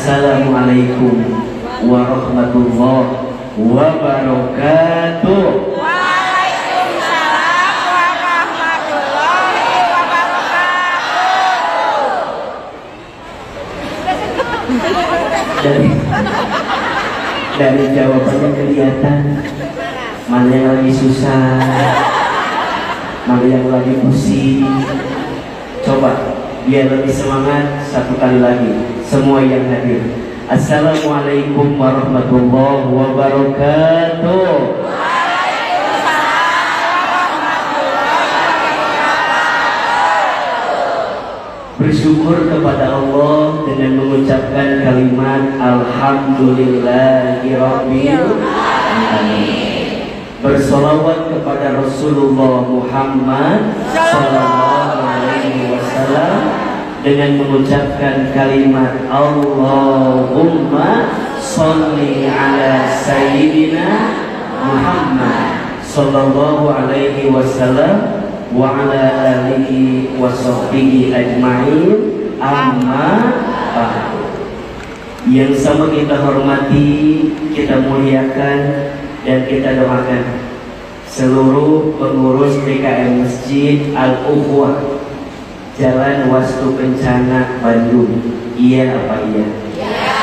Assalamualaikum warahmatullahi wabarakatuh. Waalaikumsalam warahmatullahi wabarakatuh. Dari jawabannya kelihatan mana yang lagi susah, mana yang lagi pusing. Coba biar lebih semangat, satu kali lagi semua yang hadir. Assalamualaikum warahmatullahi wabarakatuh. Bersyukur kepada Allah dengan mengucapkan kalimat Alhamdulillahirabbil alamin. Bersolawat kepada Rasulullah Muhammad sallallahu alaihi wasallam dengan mengucapkan kalimat Allahumma sholli ala sayyidina Muhammad sallallahu alaihi wasallam wa ala alihi wa sahbihi ajma'in, amma ba'du. Yang sama kita hormati, kita muliakan, dan kita doakan seluruh pengurus DKM Masjid Al-Ukhuwah Jalan Wastu Kencana Bandung. Iya apa iya? Iya.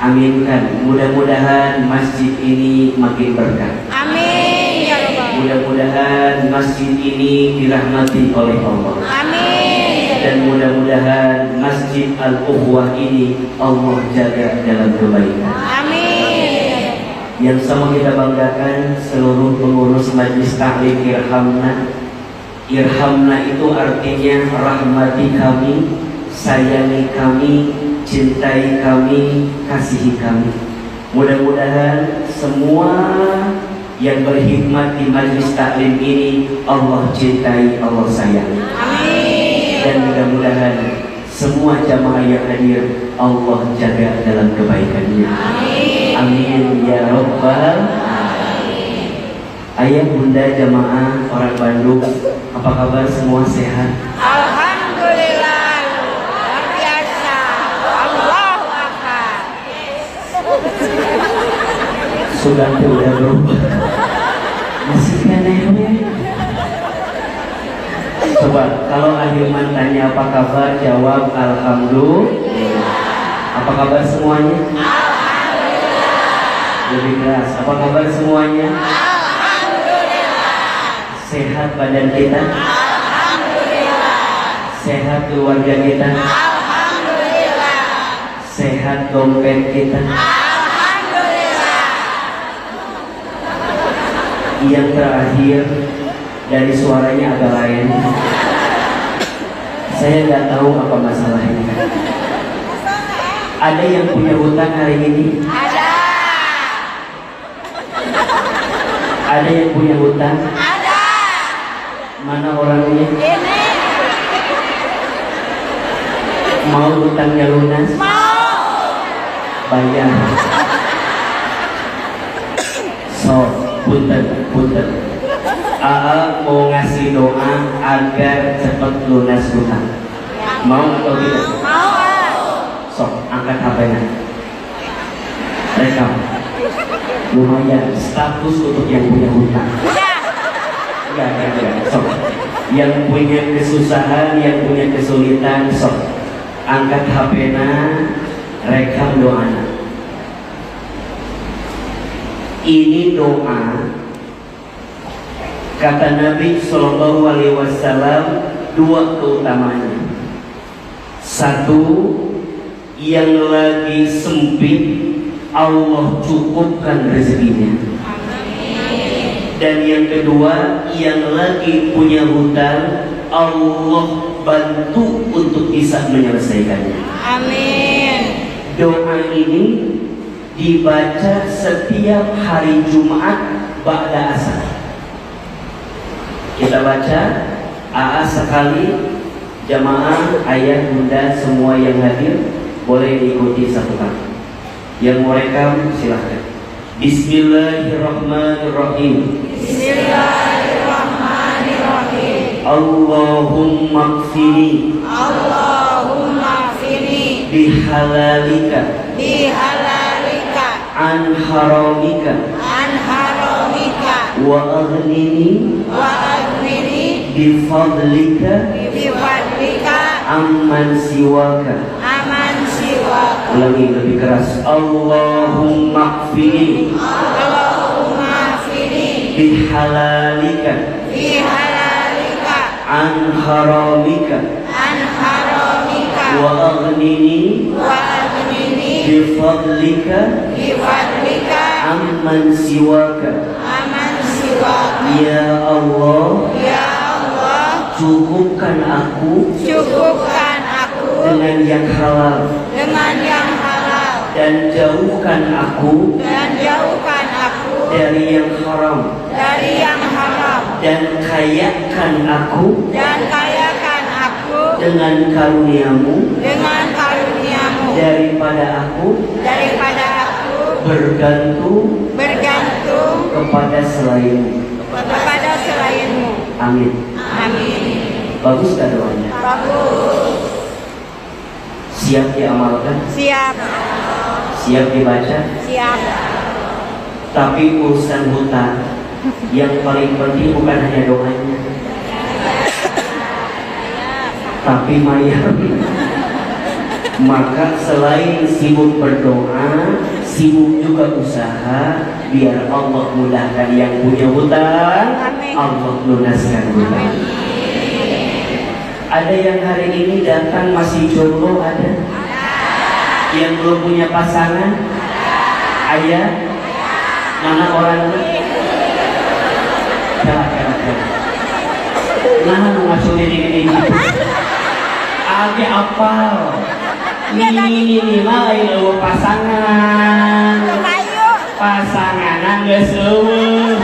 Aminkan. Mudah-mudahan masjid ini makin berkah. Amin ya Rabbal. Mudah-mudahan masjid ini dirahmati oleh Allah. Amin. Dan mudah-mudahan Masjid Al-Ukhuwah ini Allah jaga dalam kebaikan. Amin. Yang sama kita banggakan seluruh pengurus Majelis Taklim Irhamna. Irhamna itu artinya rahmati kami, sayangi kami, cintai kami, kasihi kami. Mudah-mudahan semua yang berkhidmat di Majelis Taklim ini Allah cintai, Allah sayangi. Amin. Dan mudah-mudahan semua jamaah yang hadir Allah jaga dalam kebaikannya. Amin. Amin ya Rabbal alamin. Ayah bunda jamaah orang Bandung, apa kabar semua sehat? Alhamdulillah, luar biasa. Allahu Akbar. Sudah berubah. Masih keneh. Coba kalau Ahilman tanya apa kabar, jawab alhamdulillah. Apa kabar semuanya? Alhamdulillah. Lebih keras. Apa kabar semuanya? Alhamdulillah. Sehat badan kita? Alhamdulillah. Sehat keluarga kita? Alhamdulillah. Sehat dompet kita? Alhamdulillah. Yang terakhir, dari suaranya agak lain. Saya nggak tahu apa masalahnya. Ada yang punya hutang hari ini? Ada. Ada yang punya hutang? Ada. Mana orangnya? Ini. Mau hutangnya lunas? Mau. Bayar. So, punten. Aa mau ngasih doa agar cepat lunas hutang. Ya. Mau atau tidak? Mau. Sok, angkat HP-nya. Rekam. Lumayan status untuk yang punya hutang. Enggak. Sok. Yang punya kesusahan, yang punya kesulitan, sok. Angkat HP-nya, rekam doanya. Ini doa. Kata Nabi Sallallahu Alaihi Wasallam, dua keutamaannya. Satu, yang lagi sempit Allah cukupkan rezekinya. Dan yang kedua, yang lagi punya hutang Allah bantu untuk bisa menyelesaikannya. Amin. Doa ini dibaca setiap hari Jumat ba'da asar. Kita baca AA sekali, jamaah, ayah, bunda, semua yang hadir boleh diikuti satu kali. Yang mau rekam silahkan. Bismillahirrahmanirrahim. Bismillahirrahmanirrahim. Allahumma kfini bihalalika bihalalika an haramika an haramika wa aghnini wa aghnini bifadlika bifadlika amman siwaka. aman siwaka. Ulangi lebih keras. Allahumma kfini Allahumma fini bihalalika bihalalika an haramika an haramika wa aghnini wa aghnini bifadlika bifadlika amman siwaka. aman siwaka. Ya Allah, Ya Allah, cukupkan aku cukupkan aku dengan yang halal dengan yang halal dan jauhkan aku dan jauhkan aku dari yang haram, dari yang haram, dan kayakan aku dan kayakan aku dengan karuniamu dengan karuniamu daripada aku bergantung bergantung kepada selainmu. kepada selainmu. Amin. Amin. Bagus gak doanya? Bagus. Siap diamalkan? Siap. Siap dibaca? Siap. Tapi urusan hutan yang paling penting bukan hanya doanya, tapi mayar. Maka selain sibuk berdoa, sibuk juga usaha biar Allah mudahkan yang punya hutang, Amin. Allah lunaskan hutang. Ada yang hari ini datang masih jomblo, ada yang belum punya pasangan, ayah, mana orangnya? Kala. Nah, ngasuh ini. Age apal. Ini lain eueuh pasangan. Ayo. Pasanganan geus eueuh.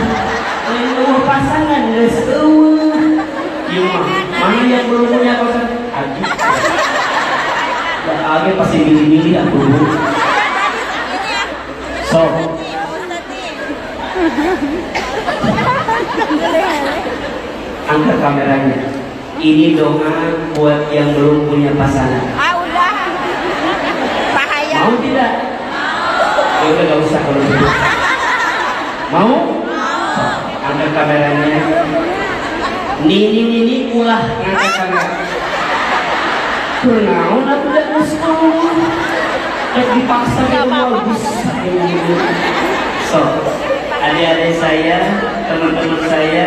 Lain eueuh pasangan geus eueuh. Ieu mah mana yang belum punya pasangan? Agi. Age pasti milih-milih atuh. So, angkat kameranya. Ini doa buat yang belum punya pasangan. Udah. Bahaya. Mau tidak? Ya udah gak usah kalau gitu. Mau? Angkat kameranya. Nini ulah ngangkat kamera. Kenaun aku udah musuh. Dipaksa gitu mau bisa. So, adik-adik saya, teman-teman saya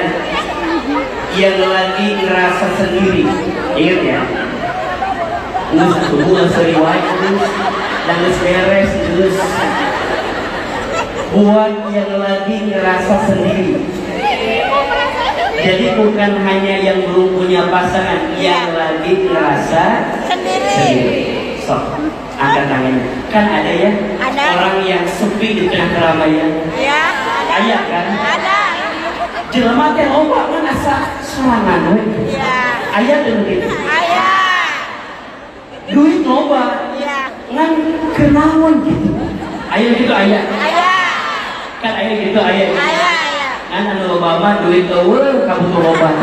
yang lagi ngerasa sendiri, ingat ya, ngus tunggu seriwayat ngus, nangis beres ngus. Buat yang lagi ngerasa sendiri, jadi bukan hanya yang belum punya pasangan, yang lagi ngerasa sendiri. So, angkat tangannya. Kan ada ya, Ada. orang yang sepi di tengah keramaian. Ya. Ayah kan? Ada. Jelema teh loba kan asa sorangan we. Ya. Aya teh gitu. Ayah. Duit loba. Ya. Ngan kenaon gitu. Aya gitu aya. Ayah. Kan aya gitu aya. Ayah. Kan anu loba mah duit eueuh kabutuh loba.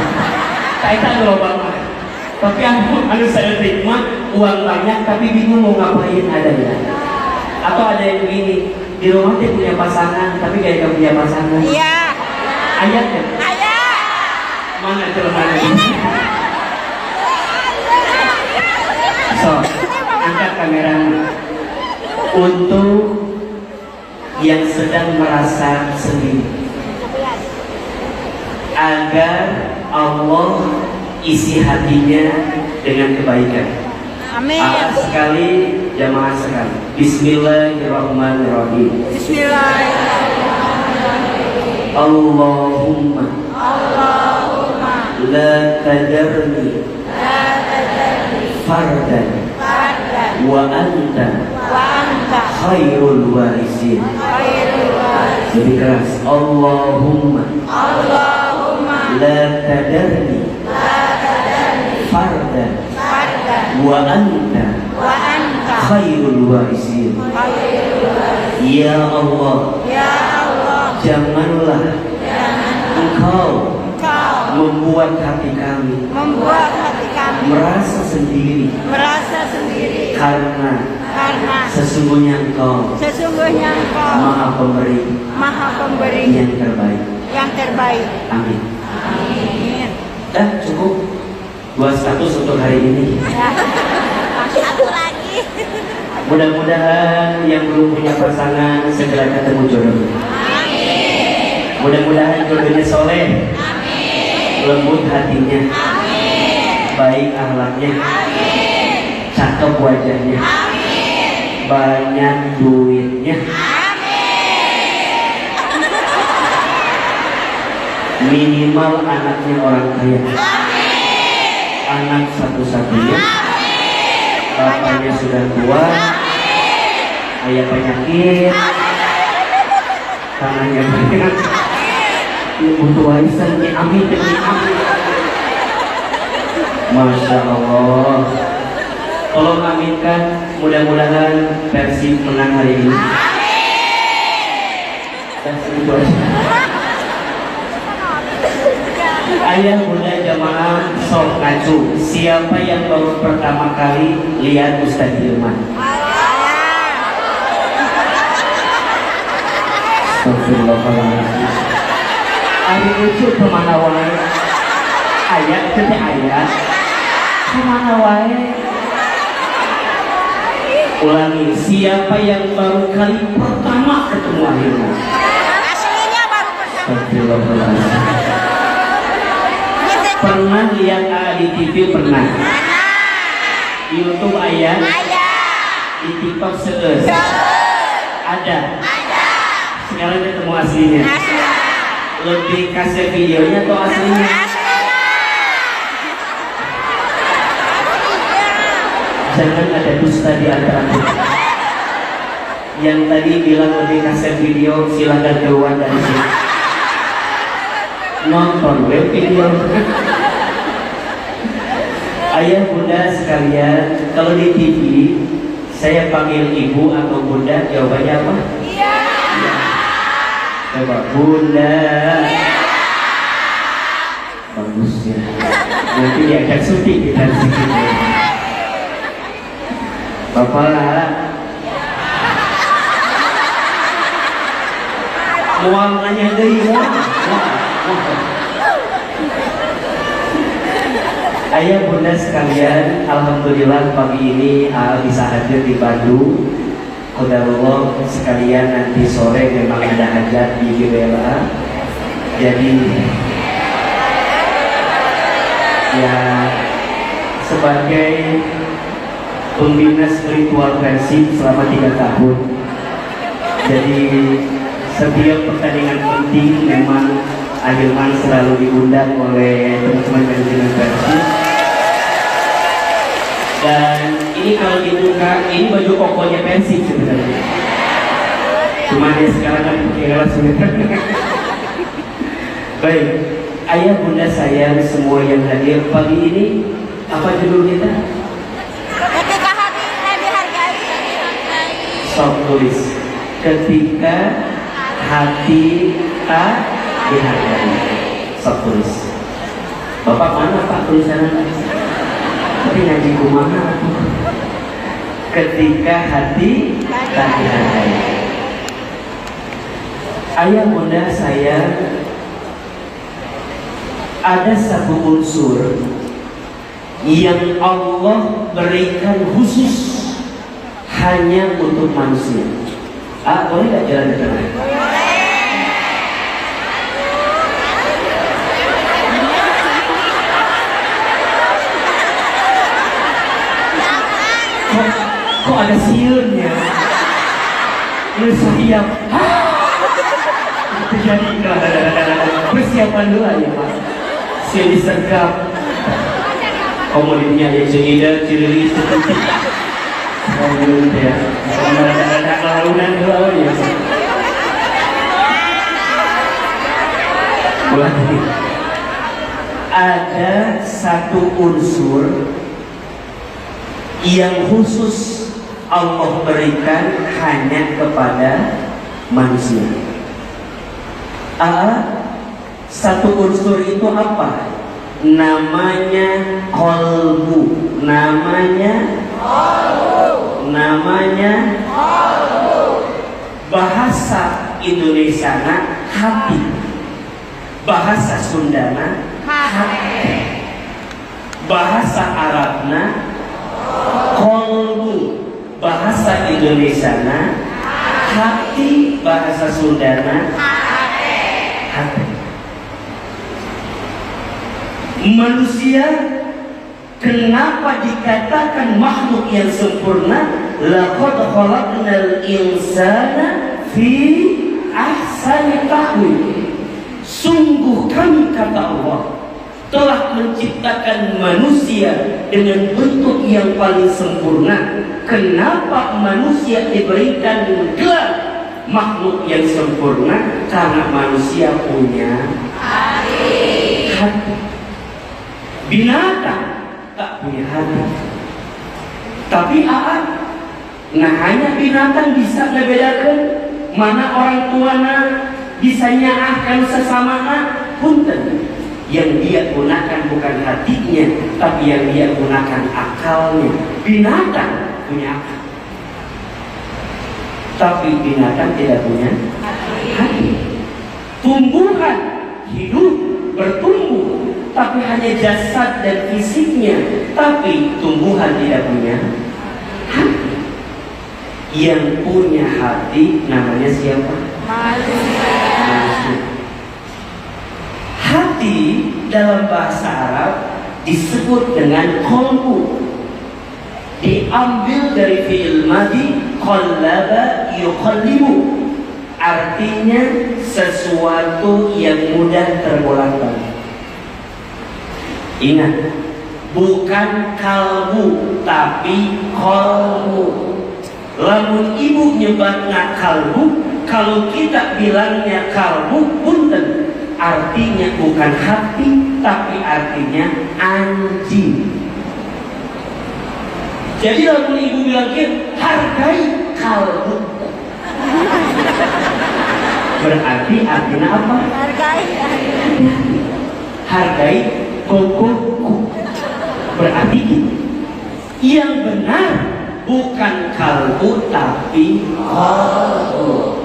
Tah eta anu loba mah. Tapi anu saya terima uang banyak tapi bingung mau ngapain ada ya. Atau ada yang begini, di rumah dia punya pasangan tapi gak punya pasangan. Iya. Ayah kan? Ayah. Mana celemanya? So, angkat kamera untuk yang sedang merasa sendiri, agar Allah isi hatinya dengan kebaikan. Amin. Sekali jamaah sekali. Bismillahirrahmanirrahim. Bismillahirrahmanirrahim. Allahumma Allahumma la tadarni la tadarni fardan fardan wa anta wa anta khairul warisin. khairul waris. Lebih keras. Allahumma Allahumma la tadarni la tadarni fardan fardan wa anta wa anta khairul warisin. khairul waris. Ya Allah, Ya Allah, janganlah Engkau Kau membuat hati kami membuat hati kami merasa sendiri merasa sendiri karena karena sesungguhnya Engkau sesungguhnya Engkau Maha Pemberi Maha Pemberi yang terbaik. yang terbaik. Amin. Amin. Cukup 2 status untuk hari ini. Ya. Satu lagi. Mudah-mudahan yang belum punya pasangan segera ketemu jodoh. Amin. Mudah-mudahan jodohnya soleh. Amin. Lembut hatinya. Amin. Baik akhlaknya. Amin. Cakep wajahnya. Amin. Banyak duitnya. Minimal anaknya orang kaya. Anak satu-satunya. Bapaknya sudah tua. Ayah penyakit. Tangannya banyak. Butuh warisan. Amin. Amin. Masya Allah. Tolong aminkan. Mudah-mudahan Persib menang hari ini. Dan segitu aja. Ayah bunda jamaah sok ngacu. Siapa yang baru pertama kali lihat Ustaz Hilman? Astagfirullahaladzim. Ari lucu kemana wae? Ayah itu teh ayah. Kemana wae? Ulangi, siapa yang baru kali pertama ketemu Hilman? Aslinya baru pertama. Astagfirullahaladzim. Pernah lihat di TV? Pernah. Di YouTube ayah? Di TikTok seus? Ada. Sekarang ketemu aslinya. Lebih kasih videonya atau aslinya? Jangan ada dusta di antara kita. Yang tadi bilang lebih kasih video, silakan keluar dari sini. Nonton web video. Ayah bunda sekalian, kalau di TV saya panggil ibu atau bunda, jawabannya apa? Iya. Coba bunda. Bagus ya. Nanti diajak syuting kita di sini. Bapak. Mual nanya deui mual. Ayah bunda sekalian, alhamdulillah pagi ini bisa hadir di Bandung. Qadarullah sekalian, nanti sore memang ada hajat di Gibela. Jadi ya sebagai pembina spiritual Persib selama 3 tahun. Jadi setiap pertandingan penting memang Hilman selalu diundang oleh teman-teman manajemen Persib. Dan ini kalau dibuka, ini baju kokonya Persib sebenarnya. Cuma dia sekarang kan pakai kelas Baik, ayah bunda sayang semua yang hadir pagi ini, apa judul kita? Ketika hati dihargai. Sok tulis. Ketika hati tak dihargai. Sok tulis. Bapak mana Pak tulisannya? Tapi ngaji kumaha? Ketika hati tak dihargai. Ayah bunda saya, ada satu unsur yang Allah berikan khusus hanya untuk manusia. Boleh nggak jalan di tengah? Kok ada siunnya? Lu siap? Itu jadi persiapan dulu ya Pak. Saya disergap. Komoditinya ya sehingga ciri seperti belum ya. Ada kelaunan dulu ya. Ada satu unsur yang khusus Allah berikan hanya kepada manusia. Satu unsur itu apa? Namanya kolbu. Namanya Namanya bahasa Indonesiana hati, bahasa Sundana hati, bahasa Arabna kolbu, bahasa Indonesiana hati, bahasa Sundana hati. Manusia kenapa dikatakan makhluk yang sempurna? Laqad khalaqnal insana fi ahsani taqwim. Sungguh kami, kata Allah, telah menciptakan manusia dengan bentuk yang paling sempurna. Kenapa manusia diberikan gelar makhluk yang sempurna? Karena manusia punya hati. Binatang tak punya hati. Tapi nah hanya binatang bisa membedakan mana orang tuana bisa nyaahkan sesamana punten. Yang dia gunakan bukan hatinya, tapi yang dia gunakan akalnya. Binatang punya akal, tapi binatang tidak punya hati. Tumbuhan hidup bertumbuh, tapi hanya jasad dan fisiknya, tapi tumbuhan tidak punya hati. Yang punya hati namanya siapa? Manusia. Hati dalam bahasa Arab disebut dengan qalbu. Diambil dari fi'il madhi qallaba yuqallibu. Artinya sesuatu yang mudah terbolak-balik. Ingat, bukan kalbu tapi qalbu. Lamun ibu nyebutnya kalbu, kalau kita bilangnya kalbu punten, artinya bukan hati tapi artinya anjing. Jadi lamun ibu bilang hargai kalbu, berarti artinya apa? Hargai kokoku, berarti yang benar bukan kalbu tapi kolbu.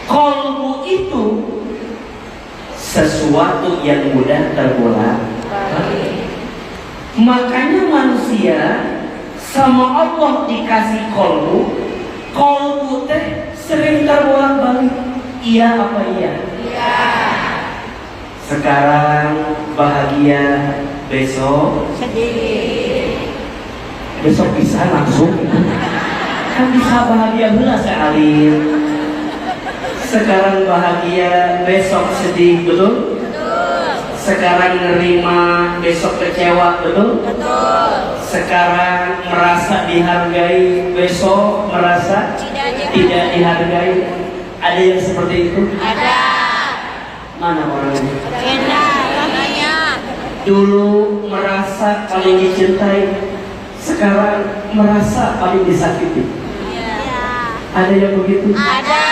Kolbu itu sesuatu yang mudah terbolak-balik. Makanya manusia sama Allah dikasih kolbu, kolbu teh sering terbolak-balik. Iya apa iya? Iya. Sekarang bahagia, besok sedih. Besok bisa langsung, kan bisa bahagia belas Alir. Sekarang bahagia, besok sedih, betul? Betul. Sekarang nerima, besok kecewa, betul? Betul. Sekarang merasa dihargai, besok merasa tidak dihargai. Ada yang seperti itu? Ada. Mana orangnya? Ada. Dulu merasa paling dicintai, sekarang merasa paling disakiti. Ada yang begitu? Ada.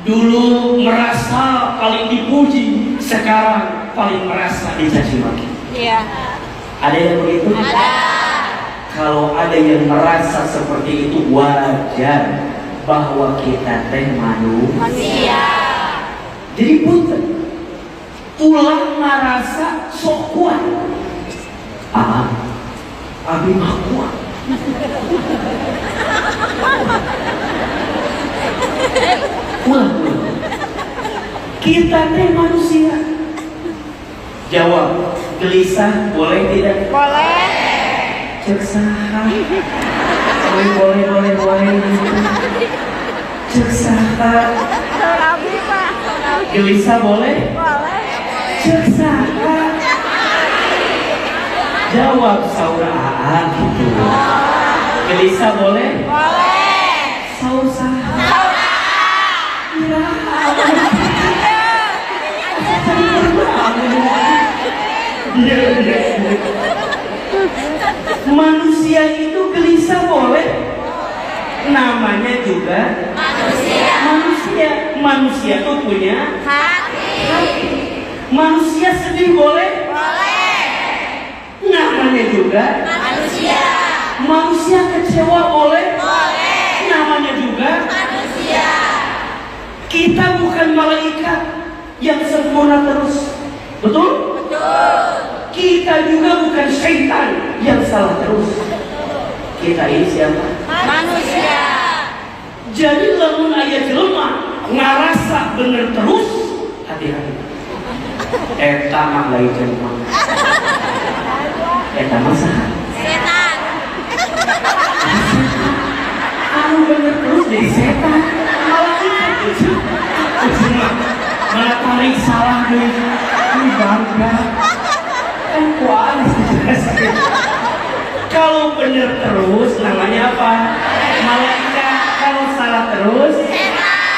Dulu merasa paling dipuji, sekarang paling merasa dicaci maki. Iya. Ada yang begitu? Ada. Kalau ada yang merasa seperti itu, wajar bahwa kita teh manusia. Jadi punten, ulah merasa sok kuat. Abi mah kuat. Ulah. Kita teh manusia. Jawab, gelisah boleh tidak? Boleh. Cek saha. Boleh. Cek saha. Gelisah boleh? Boleh. Cek saha. Jawab saura gitu. Gelisah boleh? Boleh. Saur Manusia itu gelisah boleh? Namanya juga manusia itu punya hati. Manusia sedih boleh? Boleh. Namanya juga manusia. Manusia kecewa boleh? Namanya juga Manusia. kita bukan malaikat yang sempurna terus. Betul? Kita juga bukan syaitan yang salah terus. Kita ini siapa? Manusia. Jadi lamun aya jelema ngarasa bener terus, hati-hati. Eta mah lain jelema. Eta mah saha? Setan. Anu bener terus jadi setan. Malaikat itu. Ujungnya mana tarik salah deui. Ini bangga. Kan kuat sih. Kalau bener terus namanya apa? Malaikat. Kalau salah terus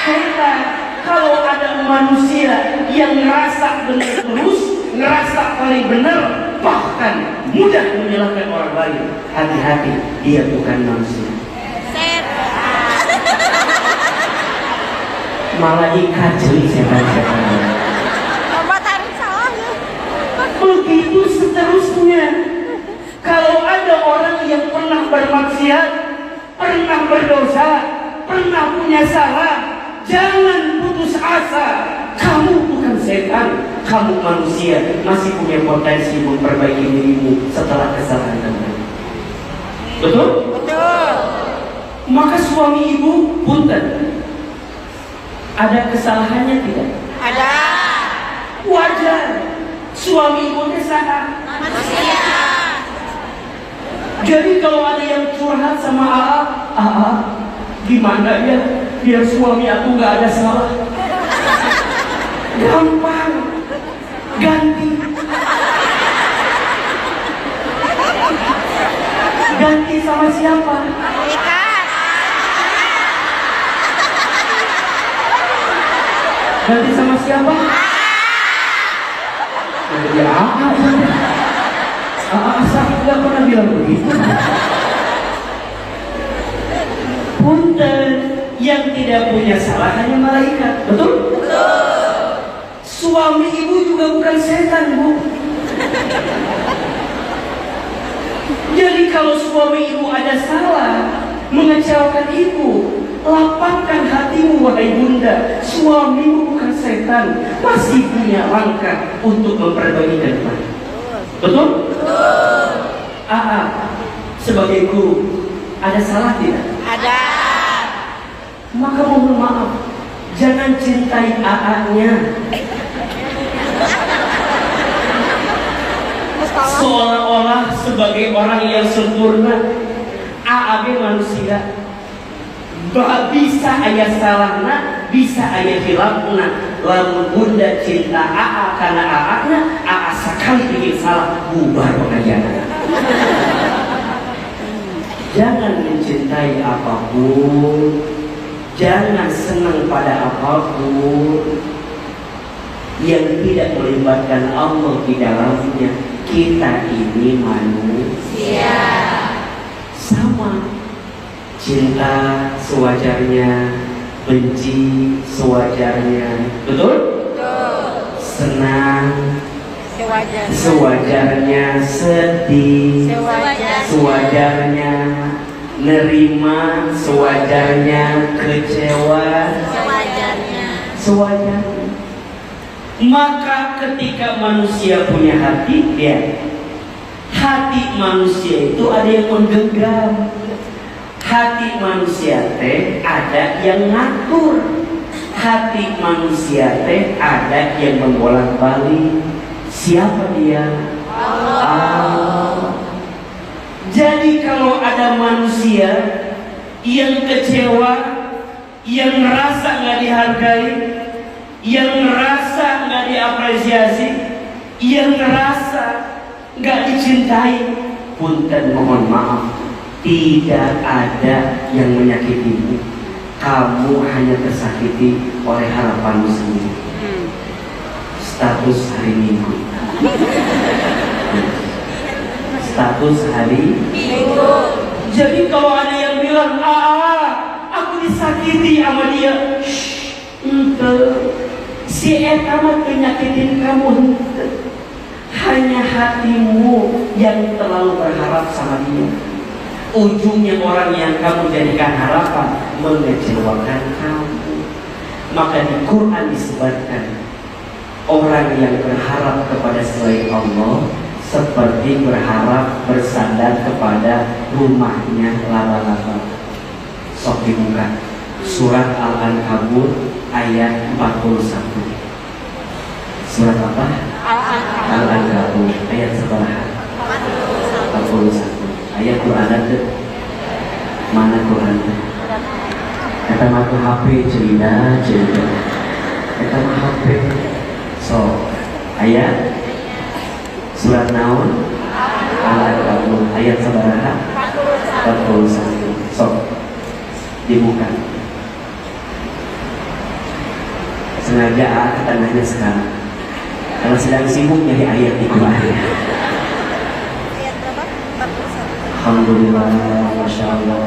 setan. Kalau ada manusia yang ngerasa bener terus, ngerasa paling bener, bahkan mudah menyalahkan orang lain, hati-hati, dia bukan manusia. Setan. Malaikat jadi setan-setan. Coba tarik salah. Begitu seterusnya. Kalau ada orang yang pernah bermaksiat, pernah berdosa, pernah punya salah, jangan putus asa. Kamu bukan setan, kamu manusia, masih punya potensi memperbaiki dirimu setelah kesalahan kamu. Betul? Betul. Maka suami ibu punten, ada kesalahannya tidak? Ada. Wajar. Suami ibu salah. Manusia. Jadi kalau ada yang curhat sama AA, gimana ya biar suami aku nggak ada salah? Gampang, ganti. Ganti sama siapa? Ikan. Ganti sama siapa? Ya AA. Asal nggak pernah bilang begitu. Punten, yang tidak punya salah hanya malaikat, betul? Suami ibu juga bukan setan, Bu. Jadi kalau suami ibu ada salah, mengecewakan ibu, lapangkan hatimu wahai bunda. Suamimu bukan setan, masih punya langkah untuk memperbaiki ke depan. Betul? Sebagai guru, ada salah tidak? Ada. Maka mohon maaf, jangan cintai AA-nya. Seolah-olah sebagai orang yang sempurna, AA manusia. Bisa ayah salahna, bisa ayah hilafna. Lalu bunda cinta AA karena AA-nya, AA sekali bikin salah, bubar pengajian. Jangan mencintai apapun, jangan senang pada apapun yang tidak melibatkan Allah di dalamnya. Kita ini manusia, sama. Cinta sewajarnya, benci sewajarnya, betul? Senang sewajarnya, sedih sewajarnya, nerima sewajarnya, kecewa sewajarnya. Maka ketika manusia punya hati, hati manusia itu ada yang menggenggam. Hati manusia teh ada yang ngatur. Hati manusia teh ada yang membolak-balik. Siapa dia? Allah. Jadi kalau ada manusia yang kecewa, yang ngerasa nggak dihargai, yang ngerasa nggak diapresiasi, yang ngerasa nggak dicintai, punten mohon maaf, tidak ada yang menyakitimu. Kamu hanya tersakiti oleh harapanmu sendiri. Status hari Minggu. Status hari Minggu. Jadi kalau ada yang bilang, aku disakiti sama dia, ente, si eta mah penyakitin kamu, ente. Hanya hatimu yang terlalu berharap sama dia. ujungnya orang yang kamu jadikan harapan mengecewakan kamu. Maka di Quran disebutkan orang yang berharap kepada selain Allah seperti berharap bersandar kepada rumahnya laba-laba. Sok dibuka surat Al-Ankabut ayat 41. Surat apa? Al-Ankabut ayat seberapa? 41. Ayat Quran ada mana Quran? Kata matu HP cerita. Kata matu HP. So ayat surat naon? Al-Ankabut ayat seberapa? 41. So dibuka. Sengaja ke tengahnya sekarang karena sedang sibuk nyari ayat di Quran. Ayat berapa? 41. Alhamdulillah, Masya Allah.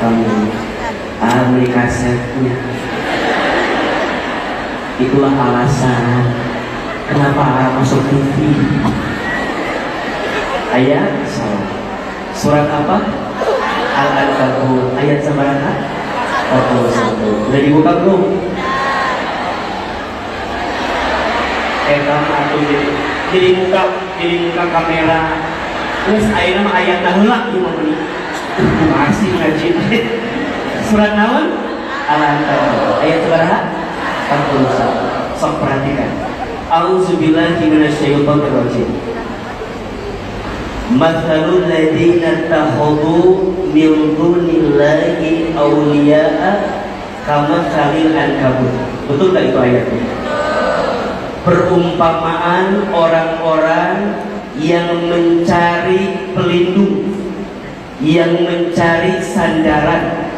Kamu beli kasetnya. Itulah alasan kenapa masuk TV. Ayat surat apa? Al-Ankabut ayat seberapa? 41. Udah dibuka belum? Kamu jadi muka kamera. Terus ayeuna mah ayat heula ieu mah meuni. Masih ngaji. Surat naon? Al-Ankabut ayat seberapa? 41. Sok perhatikan. A'udzubillahi minasyaitonir rajim. Mathalul ladzina takhudhu min dunillahi awliya'a kamathalil ankabut. Betul enggak itu ayatnya? Perumpamaan orang-orang yang mencari pelindung, yang mencari sandaran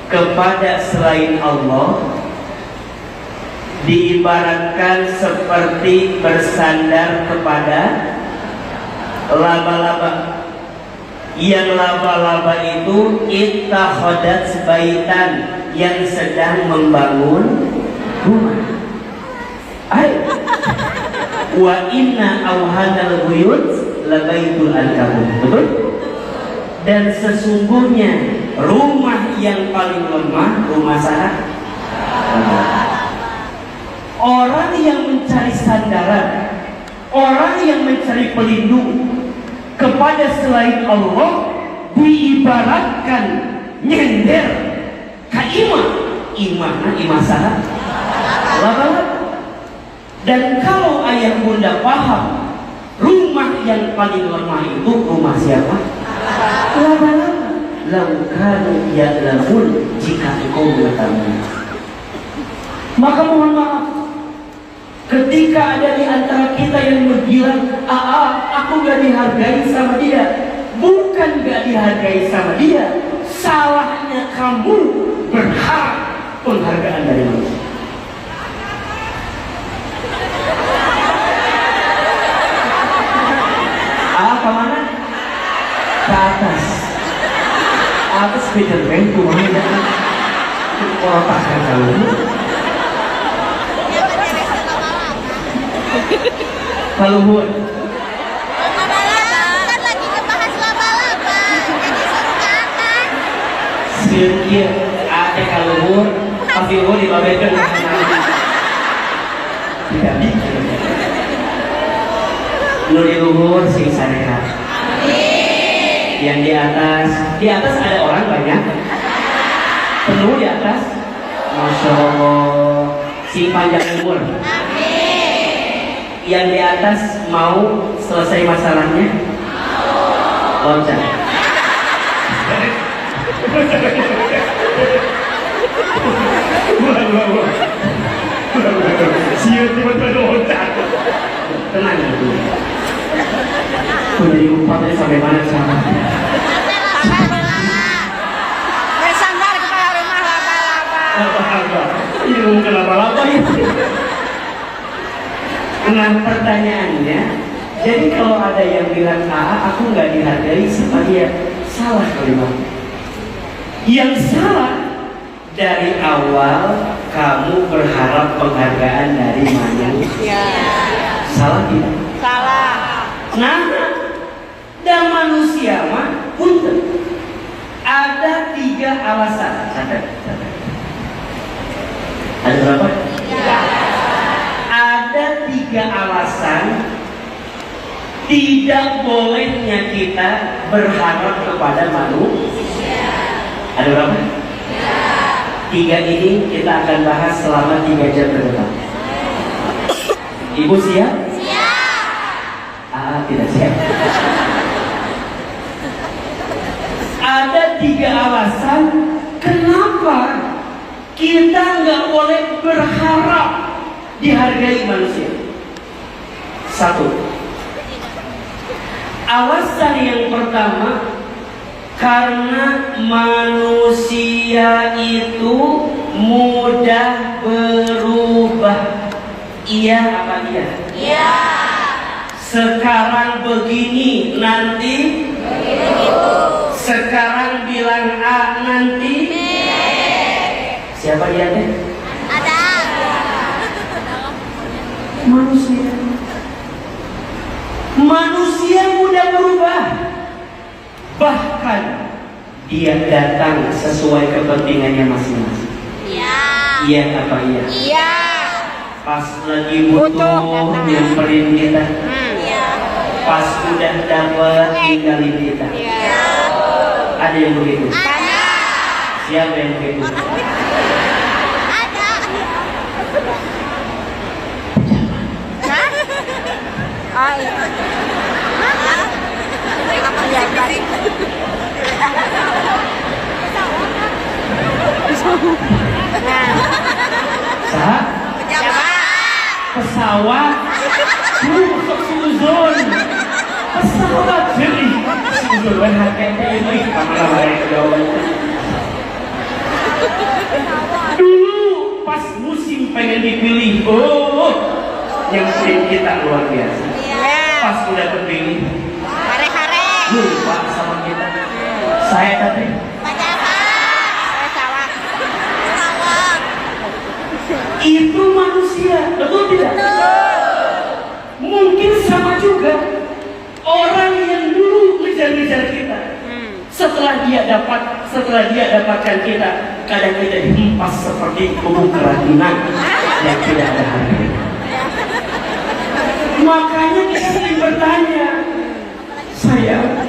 kepada selain Allah, diibaratkan seperti bersandar kepada laba-laba. Yang laba-laba itu ittakhadat baitan, yang sedang membangun rumah. Wa inna awhanal buyut labaitul ankabut. Betul? Dan sesungguhnya rumah yang paling lemah rumah sana. Orang yang mencari sandaran, orang yang mencari pelindung kepada selain Allah diibaratkan nyender ka imah sana laba-laba. Dan kalau ayah bunda paham, rumah yang paling lemah itu rumah siapa? Laba-laba. Laukanu ya'lamun, jika engkau mengetahui. Maka mohon maaf, ketika ada di antara kita yang bilang, aku gak dihargai sama dia. Bukan gak dihargai sama dia, salahnya kamu berharap penghargaan dari manusia. Kemana? Ke atas. Atas Peter Pan kumaha ya? Korotakan kalau Kaluhur. Kan lagi ngebahas laba-laba. Jadi suruh ke atas. Sieun kieu ate kaluhur, pasti lu dibabekeun. Tidak bisa. Nu di luhur sing sarehat. Yang di atas ada orang banyak. Penuh di atas. Masya Allah. Si panjang umur. Yang di atas mau selesai masalahnya? Loncat. Siapa tiba-tiba loncat? Tenang itu. Udah diumpatnya sampai mana sekarang? Bersandar kepada rumah laba-laba. Laba-laba. Ini bukan laba-laba itu. Nah pertanyaannya, jadi kalau ada yang bilang aku nggak dihargai sama dia, salah kalimatnya. Yang salah dari awal kamu berharap penghargaan dari manusia. Salah tidak? Salah. Nah, dan manusia mah Catat. Ada berapa? Ada 3 alasan tidak bolehnya kita berharap kepada manusia. Ada berapa? 3 ini kita akan bahas selama 3 jam ke depan. Ibu siap? Siap. Tidak siap. Ada 3 alasan kenapa kita nggak boleh berharap dihargai manusia. 1. Alasan yang pertama, karena manusia itu mudah berubah. Iya apa iya? Iya. Sekarang begini, nanti begitu. Sekarang bilang A, nanti B. Siapa dia teh? Ada. Manusia mudah berubah. Bahkan dia datang sesuai kepentingannya masing-masing. Iya. Iya apa iya? Iya. Pas lagi butuh nyamperin kita. Iya. Pas udah dapat tinggalin kita. Iya. Ada yang begitu? Ada. Siapa yang begitu? Ada. Hah? Oh iya. Apa ya? Sah? Pesawat. Suzon. Pesawat jadi. Suzon harganya ini kamera mereka jauh. Dulu pas musim pengen dipilih, yang pilih kita luar biasa. Pas udah terpilih, Hare-hare. lupa sama kita. Saya tadi itu manusia, betul tidak? Mungkin sama juga orang yang dulu ngejar-ngejar kita. Setelah dia dapatkan kita, kadang kita dihempas seperti bubuk keracunan yang tidak ada harganya. Makanya kita sering bertanya, sayang,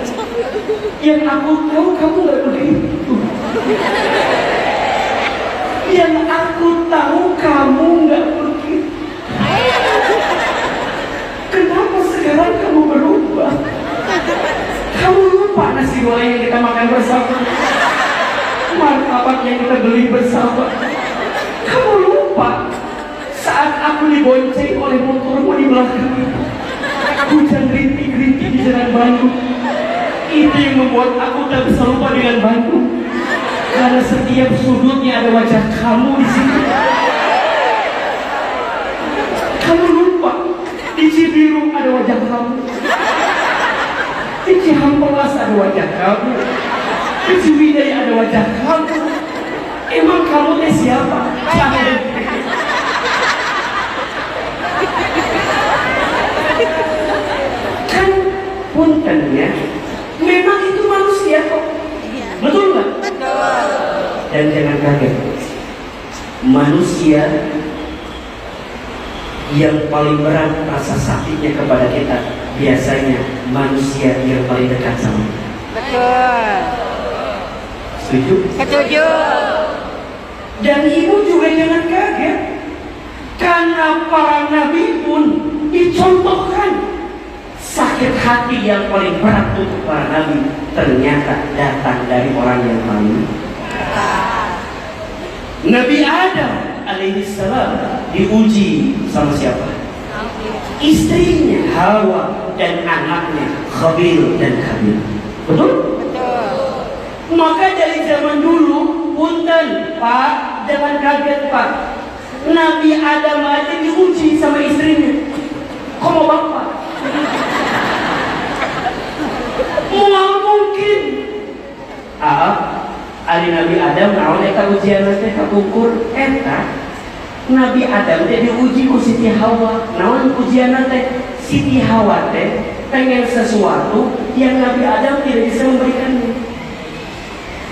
yang aku tahu kamu nggak begitu. Yang aku tahu kamu nggak begitu. Kenapa sekarang kamu berubah? Kamu lupa nasi goreng yang kita makan bersama, martabak yang kita beli bersama. Kamu lupa saat aku dibonceng oleh motormu di belakang, hujan rintik-rintik di jalan Bandung. Itu yang membuat aku tak bisa lupa dengan Bandung, karena setiap sudutnya ada wajah kamu di sini. Kamu lupa di Cibiru ada wajah kamu, di Cihampelas ada wajah kamu, di Ciwidey ada wajah kamu. Emang kamu teh siapa? Kan puntennya memang itu manusia kok. Betul nggak? Betul. Dan jangan kaget, manusia yang paling berat rasa sakitnya kepada kita biasanya manusia yang paling dekat sama kita. Betul. Setuju? Setuju. Dan ibu juga jangan kaget, karena para nabi pun dicontohkan sakit hati yang paling berat untuk para nabi ternyata datang dari orang yang paling. Nabi Adam alaihi salam diuji sama siapa? Istrinya Hawa dan anaknya Khabil dan Kabil. Betul? Betul. Maka dari zaman dulu, punten Pak, jangan kaget Pak, Nabi Adam aja diuji sama istrinya. Kok mau bapak? Mau mungkin. Ali Nabi Adam naon eta ujian teh kapungkur eta. Nabi Adam teh diuji ku Siti Hawa. Naon ujian teh? Siti Hawa teh pengen sesuatu yang Nabi Adam tidak bisa memberikannya.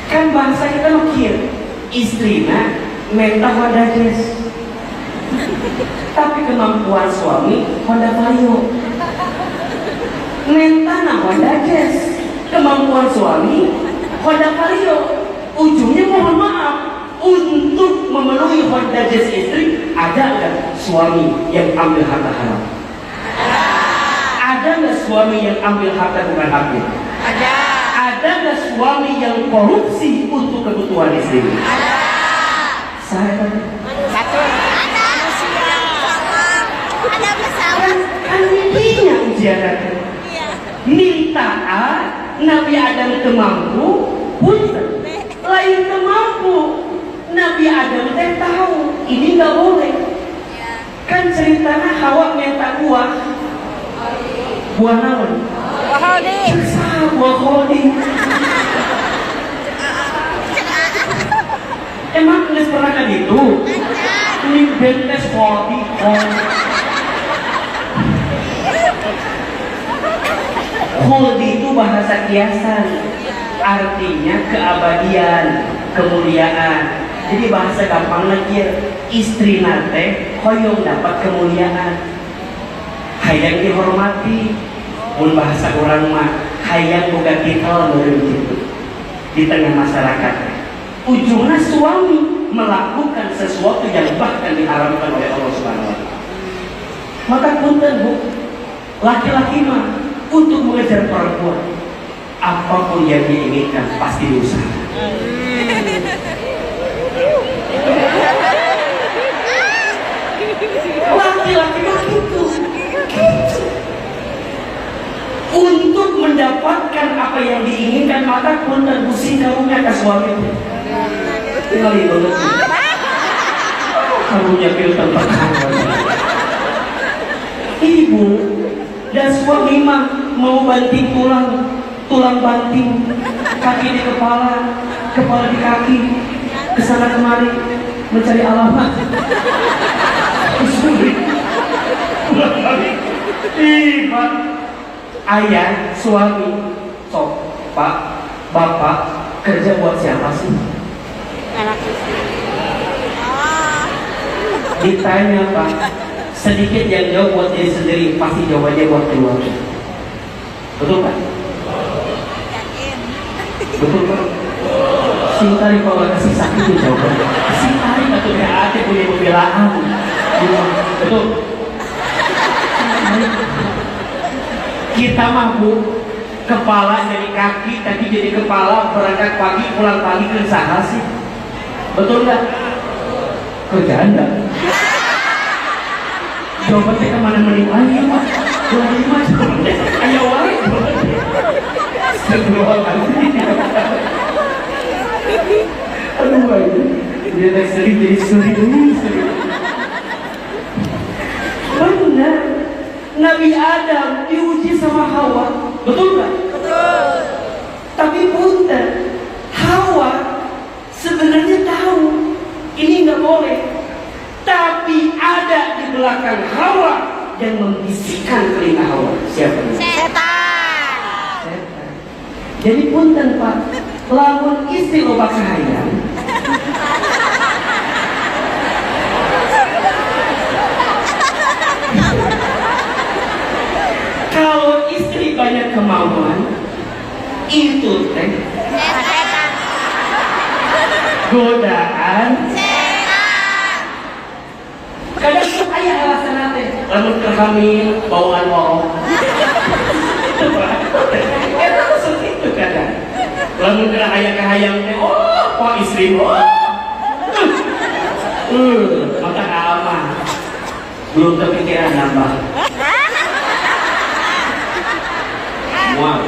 Kan bahasa kita mikir, istrina mentah Honda Jazz, tapi kemampuan suami Honda Vario. Mentah Honda Jazz, kemampuan suami Honda Vario. Ujungnya mohon maaf, untuk memenuhi Honda Jazz istri, ada nggak suami yang ambil harta haram? Ada nggak suami yang ambil harta bukan haknya? Ada. Ada nggak suami yang korupsi untuk kebutuhan istri? Ada. Saya tanya. Satu. Ada manusia. Ada pesawat. Kan intinya ujiannya. Iya. Minta A, Nabi Adam kemampu, punten. Lain kemampu, Nabi Adam teh tahu ini nggak boleh. Iya. Kan ceritanya Hawa minta buah naon? Buah holding. Buah holding. Emang nggak pernah kan itu? Ini bentes holding. Holding itu bahasa kiasan, artinya keabadian, kemuliaan. Jadi bahasa gampang lagi, istri nate hoyong dapat kemuliaan, hayang dihormati. Mun bahasa orang mah hayang boga titel meureun kitu di tengah masyarakat. Ujungnya suami melakukan sesuatu yang bahkan diharamkan oleh Allah Subhanahu wa taala. Maka punten Bu, laki-laki mah untuk mengejar perempuan, apapun yang diinginkan pasti diusahakan. Laki-laki mah gitu. Untuk mendapatkan apa yang diinginkan, maka punten pusing karunya ke suami. Kali banget. Karunya filter perkawinan. Ibu dan suami mah mau banting tulang banting, kaki di kepala di kaki, kesana kemari mencari alamat. Sulit. Pak, ayah, suami, sok, Pak, Bapak kerja buat siapa sih? Anak istri. Ditanya Pak, sedikit yang jawab buat diri sendiri, pasti jawabannya buat keluarga. Betul Pak? Betul Pak? Singkari kalau kasih sakit itu jawaban. Singkari atau hati punya pembelaan. Betul? Kita mampu kepala jadi kaki jadi kepala, berangkat pagi pulang pagi ke saha sih. Betul nggak? Kerjaan nggak? Jawabannya kemana menimpa ya Pak? 25 jawabannya ayo wae. Aduh Pak, dia tak sering jadi sulit. Benar, Nabi Adam diuji sama Hawa, betul nggak? Betul. Tapi punten, Hawa sebenarnya tahu ini nggak boleh, tapi ada di belakang Hawa yang membisikkan telinga Hawa. Siapa? Setan. Setan. Jadi punten Pak, lamun istri loba kahayang, kalau istri banyak kemauan, itu teh Setan. godaan. Setan. Kadang ayah alasan nanti, lamun kehamil bauan orang. Kita maksud itu kadang. Lamun kena ayah kahayang teh, oh pak istri maka aman. Belum kepikiran nambah. Mual.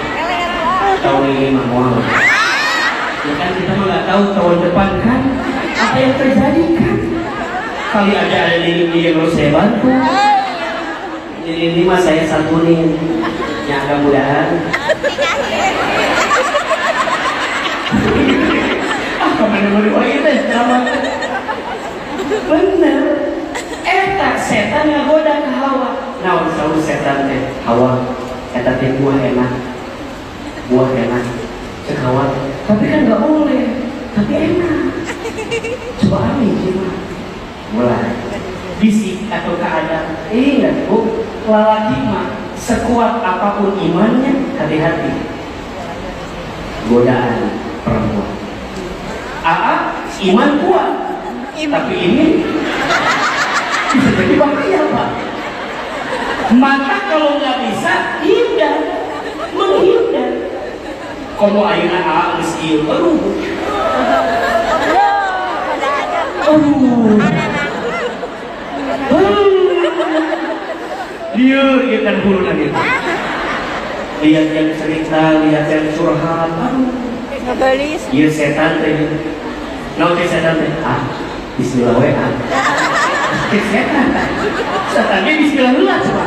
Tahun ini mah mual. Ya kan kita mah nggak tahu tahun depan kan apa yang terjadi kan. Kali ada lilin-lilin harus saya bantu. Lilin mah saya santunin. Ya mudah-mudahan. Kemana-mana oh itu drama. Bener. Tak setan ngagoda ke Hawa. Nah, selalu setan teh Hawa. Setan teh buah enak. Cek Hawa. Tapi kan nggak boleh. Tapi enak. Coba ambil gimana? Mulai bisik atau keadaan. Ingat bu, lelaki mah sekuat apapun imannya, hati-hati. Godaan perempuan. Iman kuat, tapi ini bisa jadi bahaya pak. Maka kalau nggak bisa, hindar, menghindar. Kalau ayeuna geus ieu, dia kan hulu lagi. Lihat yang cerita, lihat yang curhat, Ngebelis. iya setan teh. Nanti setan teh, bismillah WA. Setan, setannya bismillah heula coba.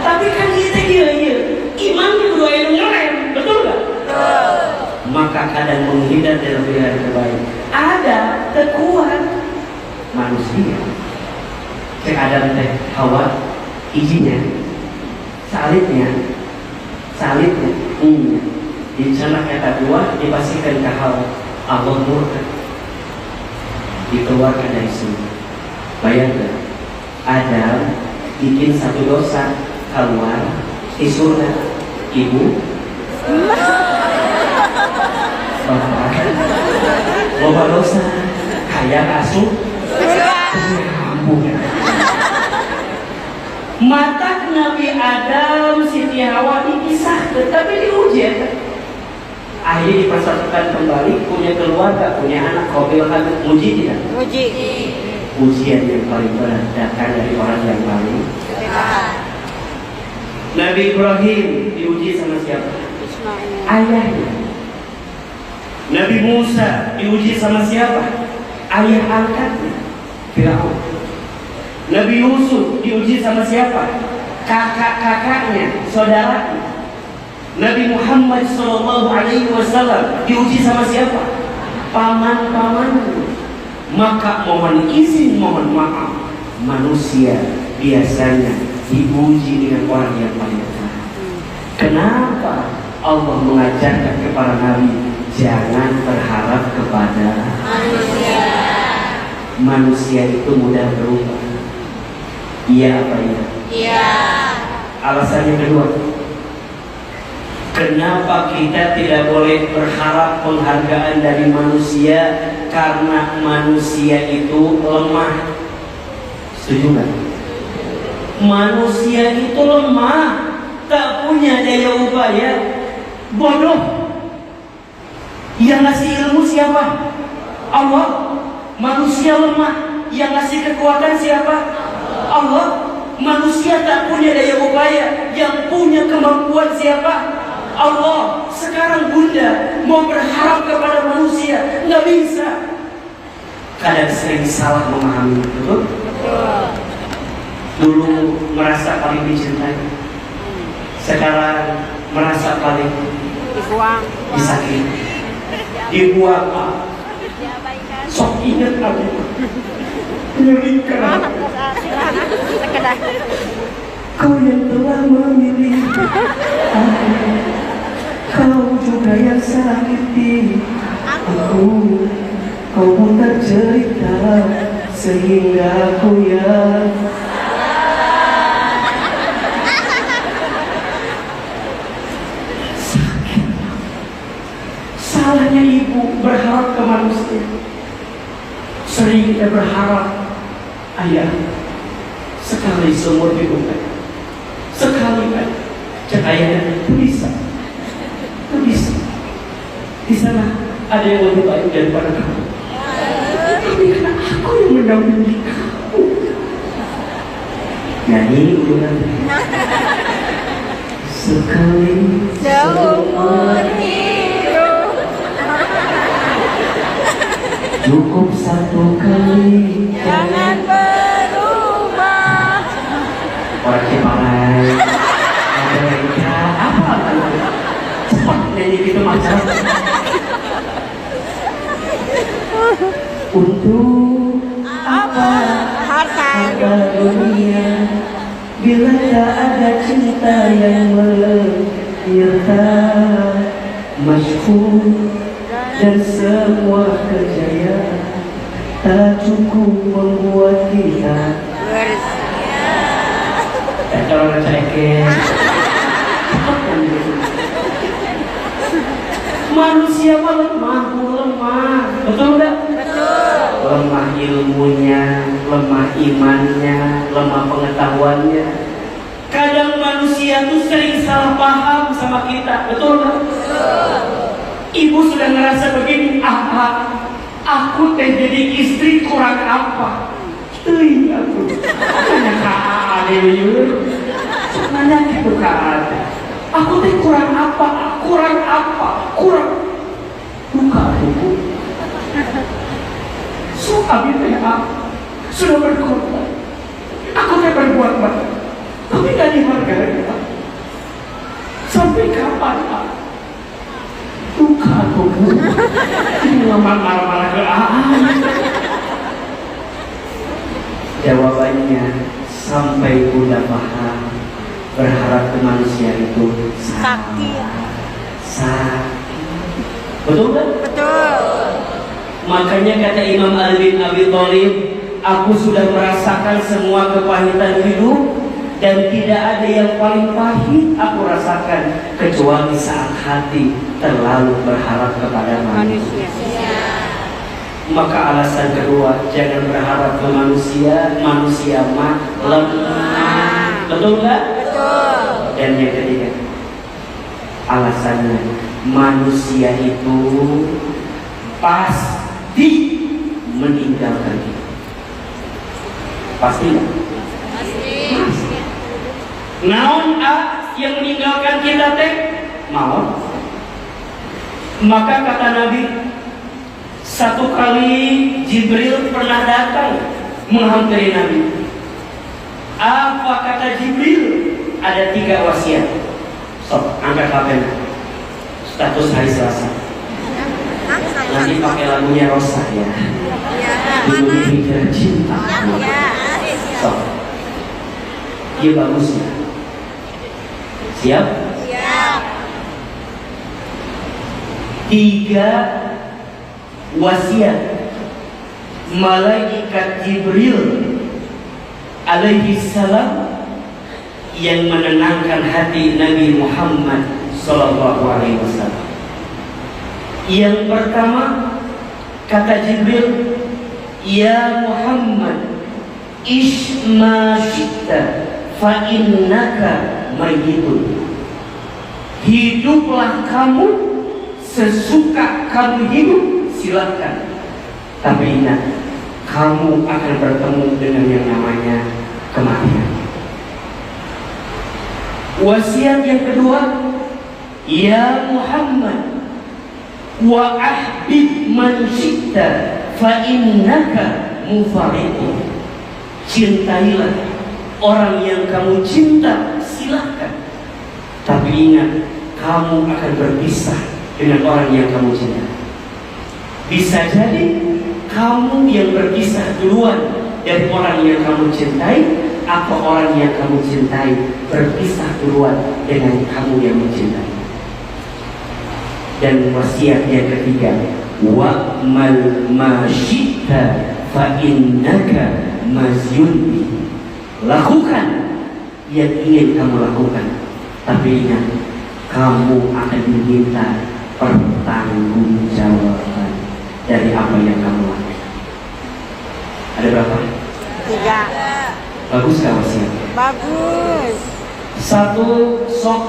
Tapi kan kita iya, iman itu doa yang ngerem, betul nggak? Maka kadang menghindar dari pilihan terbaik. Ada kekuatan manusia. Cek Adam teh Hawa, izinnya, salibnya, di sana kata dua dipastikan ke Hawa, Allah murka, dikeluarkan dari sini. Bayangkan, Adam bikin satu dosa keluar di surga, ibu, bapak, loba dosa, kaya asuh, mata Nabi Adam, Siti Hawa dipisahkan, tapi diuji. Akhirnya dipersatukan kembali, punya keluarga, punya anak. Kau bilang uji tidak? Uji. Ujian yang paling berat datang dari orang yang paling. Nabi Ibrahim diuji sama siapa? Ayahnya. Nabi Musa diuji sama siapa? Ayah angkatnya, Firaun. Nabi Yusuf diuji sama siapa? Kakak-kakaknya, saudaranya. Nabi Muhammad SAW diuji sama siapa? Paman-pamannya. Maka mohon izin, mohon maaf, manusia biasanya diuji dengan orang yang paling benar. Kenapa Allah mengajarkan kepada Nabi jangan berharap kepada manusia? Manusia itu mudah berubah. Iya apa iya? Iya. Alasannya kedua, kenapa kita tidak boleh berharap penghargaan dari manusia? Karena manusia itu lemah. Setuju nggak? Manusia itu lemah, tak punya daya upaya, bodoh. Yang ngasih ilmu siapa? Allah. Manusia lemah, yang ngasih kekuatan siapa? Allah. Manusia tak punya daya upaya, yang punya kemampuan siapa? Allah. Sekarang bunda mau berharap kepada manusia, nggak bisa. Kadang sering salah memahami, betul? Dulu merasa paling dicintai, sekarang merasa paling Dibuang. disakiti, dibuang. Sok ingat aku, menyulitkan aku. Kau yang telah memilih aku, kau juga yang sakiti aku. Kau pun tak cerita sehingga aku yang sakit. Salahnya ibu berharap ke manusia. Sering kita berharap, ayah, sekali seumur hidup, sekali kan, cek ayahnya, itu bisa. Di sana ada yang lebih baik daripada kamu. Tapi karena aku yang mendampingi kamu. Nyanyi ulang. Sekali Seumur hidup. cukup satu kali. Jangan berubah. Orang Ciparai, Amerika, apa? Cepat nyanyi gitu macam. Untuk apa Harta. dunia bila tak ada cinta yang menyerta masyhur dan semua kejayaan tak cukup membuat kita. Kalau ngecek manusia mah lemah, betul nggak? Betul. Lemah ilmunya, lemah imannya, lemah pengetahuannya. Kadang manusia tuh sering salah paham sama kita, betul nggak? Ibu sudah ngerasa begini, aku teh jadi istri kurang apa? Teuing aku, nanya kaade yur, nanya gitu kaade. Aku teh kurang apa? Kurang luka aku. So kami teh sudah berkorban. Aku teh berbuat baik, tapi gak dihargai. Sampai kapan? Luka aku. Ini marah-marah ke Jawabannya sampai udah paham, berharap ke manusia itu Sakit. Betul kan? Betul. Makanya kata Imam Ali bin Abi Thalib, aku sudah merasakan semua kepahitan hidup dan tidak ada yang paling pahit aku rasakan kecuali saat hati terlalu berharap kepada manusia. Maka alasan kedua, jangan berharap ke manusia, manusia mah lemah. Betul nggak? Betul. Dan yang ketiga, alasannya manusia itu pasti meninggalkan kita. Pasti nggak? Pasti. Naon yang meninggalkan kita teh? Maut. Maka kata Nabi, satu kali Jibril pernah datang menghampiri Nabi. Apa kata Jibril? Ada 3 wasiat. Sok, angkat HP. Status hari Selasa. Nanti pakai lagunya Rosa ya. Dulu pikir cinta. Sok. Iya bagus ya. Siap? Siap. 3 wasiat malaikat Jibril alaihi salam yang menenangkan hati Nabi Muhammad sallallahu alaihi wasallam. Yang pertama kata Jibril, ya Muhammad, ish ma syi'ta fa innaka mayyitun. Hiduplah kamu sesuka kamu hidup, silakan. Tapi ingat, kamu akan bertemu dengan yang namanya kematian. Wasiat yang kedua, ya Muhammad, wa ahbib man syi'ta fa innaka mufariqun. Cintailah orang yang kamu cinta, silakan. Tapi ingat, kamu akan berpisah dengan orang yang kamu cinta. Bisa jadi kamu yang berpisah duluan dari orang yang kamu cintai, atau orang yang kamu cintai berpisah duluan dengan kamu yang mencintai. Dan wasiat yang ketiga, wa mal masyita fa innaka mazyun. Lakukan yang ingin kamu lakukan, tapi ingat, kamu akan diminta pertanggungjawaban dari apa yang kamu lakukan. Ada berapa? 3. Bagus gak wasiatnya? Bagus. 1, sok